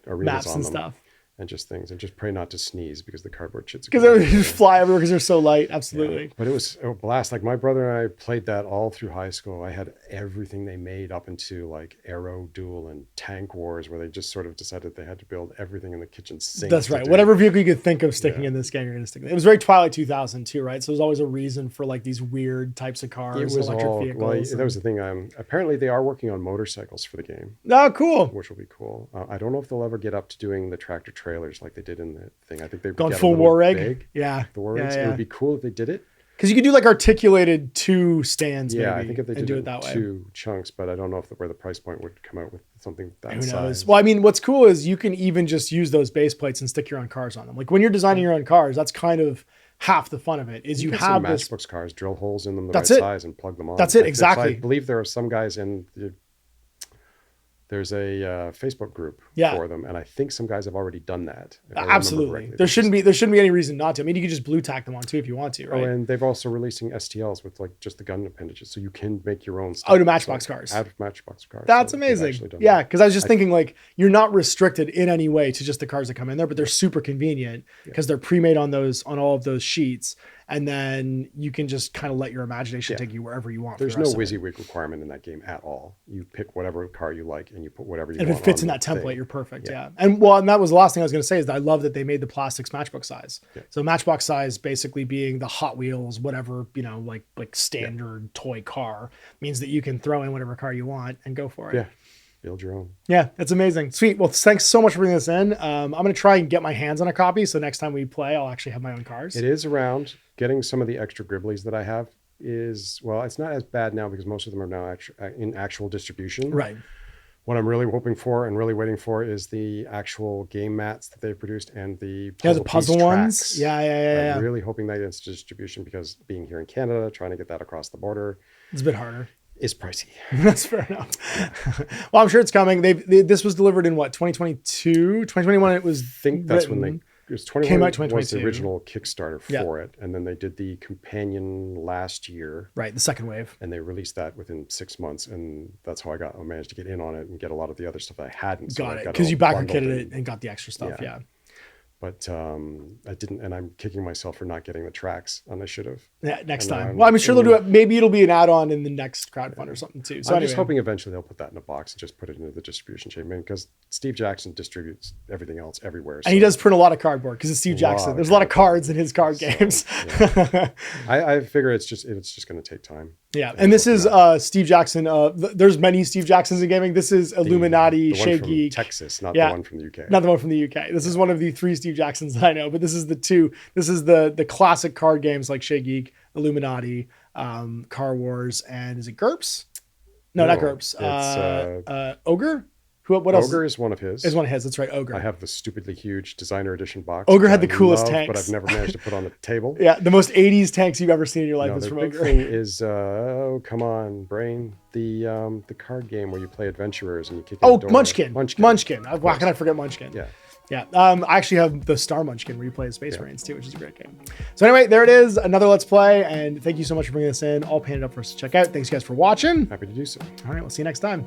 arenas maps on and them. Stuff. And just things, and just pray not to sneeze because the cardboard shits. Because they just fly everywhere because they're so light. Absolutely. Yeah. But it was a blast. Like my brother and I played that all through high school. I had everything they made up into like Aero Duel and Tank Wars, where they just sort of decided they had to build everything in the kitchen sink. That's right. Whatever vehicle you could think of sticking in this game, you're going to stick in. It was very Twilight 2000 too, right? So there's always a reason for like these weird types of cars, it was electric vehicles. Well, that was the thing. Apparently they are working on motorcycles for the game. Oh, cool. Which will be cool. I don't know if they'll ever get up to doing the tractor trailers like they did in the thing. I think they've gone full war rig. Big, yeah. The war rigs. It would be cool if they did it. Because you could do like articulated 2 stands. Yeah, maybe, I think if they did it that way. 2 chunks, but I don't know where the price point would come out with something that Who size. knows? Well, I mean, what's cool is you can even just use those base plates and stick your own cars on them. Like when you're designing your own cars, that's kind of half the fun of it. Is you have some Matchbox cars, drill holes in them the right size, and plug them on. That's it, exactly. I believe there are some guys there's a Facebook group for them, and I think some guys have already done that. Absolutely, there shouldn't be any reason not to. I mean, you could just blue tack them on too if you want to, right? Oh, and they've also releasing STLs with like just the gun appendages, so you can make your own stuff. Oh, to Matchbox cars. Out of Matchbox cars. That's amazing. Yeah, because I was just thinking like you're not restricted in any way to just the cars that come in there, but they're super convenient because they're pre-made on all of those sheets. And then you can just kind of let your imagination take you wherever you want. There's no WYSIWYG requirement in that game at all. You pick whatever car you like and you put whatever you want. If it fits in that template, you're perfect. Yeah. And that was the last thing I was going to say is that I love that they made the plastics Matchbox size. Yeah. So Matchbox size basically being the Hot Wheels, whatever, like standard toy car means that you can throw in whatever car you want and go for it. Yeah. Build your own. Yeah, it's amazing. Sweet. Well, thanks so much for bringing this in. I'm going to try and get my hands on a copy. So next time we play, I'll actually have my own cars. It is around. Getting some of the extra Gribblies that I have it's not as bad now because most of them are now in actual distribution. Right. What I'm really hoping for and really waiting for is the actual game mats that they've produced and the puzzle ones. Yeah. I'm really hoping that gets distribution because being here in Canada, trying to get that across the border, it's a bit harder. Is pricey. That's fair enough. Well, I'm sure it's coming. This was delivered in what, 2022, 2021. It was. I think that's when it was 21. Came out 2022. Was the original Kickstarter for it, and then they did the companion last year. Right, the second wave. And they released that within 6 months, and that's how I managed to get in on it and get a lot of the other stuff that I hadn't. Got it because you backer kitted it and got the extra stuff. Yeah. But I didn't, and I'm kicking myself for not getting the tracks, and I should have. Yeah, next time. Well, I'm sure they'll do it. Maybe it'll be an add-on in the next crowdfund or something too. So I'm just hoping eventually they'll put that in a box and just put it into the distribution chain, because Steve Jackson distributes everything else everywhere. So. And he does print a lot of cardboard because it's Steve Jackson. There's a lot of cards in his card games. Yeah. I figure it's just going to take time. Yeah, and this is Steve Jackson. There's many Steve Jacksons in gaming. This is Illuminati, Shea Geek, Texas, not the one from the UK. Not the one from the UK. This is one of the 3 Steve Jacksons that I know, but this is the 2. This is the classic card games like Shea Geek, Illuminati, Car Wars, and is it GURPS? No, not GURPS. It's Ogre. What else? Ogre is one of his. That's right, Ogre. I have the stupidly huge designer edition box. Ogre had the coolest tanks, but I've never managed to put on the table. Yeah, the most 80s tanks you've ever seen in your life is from Ogre. The big thing is, come on, brain, the card game where you play adventurers and you kick in the door. Munchkin. Why can I forget Munchkin? Yeah. Yeah, I actually have the Star Munchkin where you play as Space Marines too, which is a great game. So anyway, there it is, another Let's Play, and thank you so much for bringing this in. All painted up for us to check out. Thanks guys for watching. Happy to do so. All right, we'll see you next time.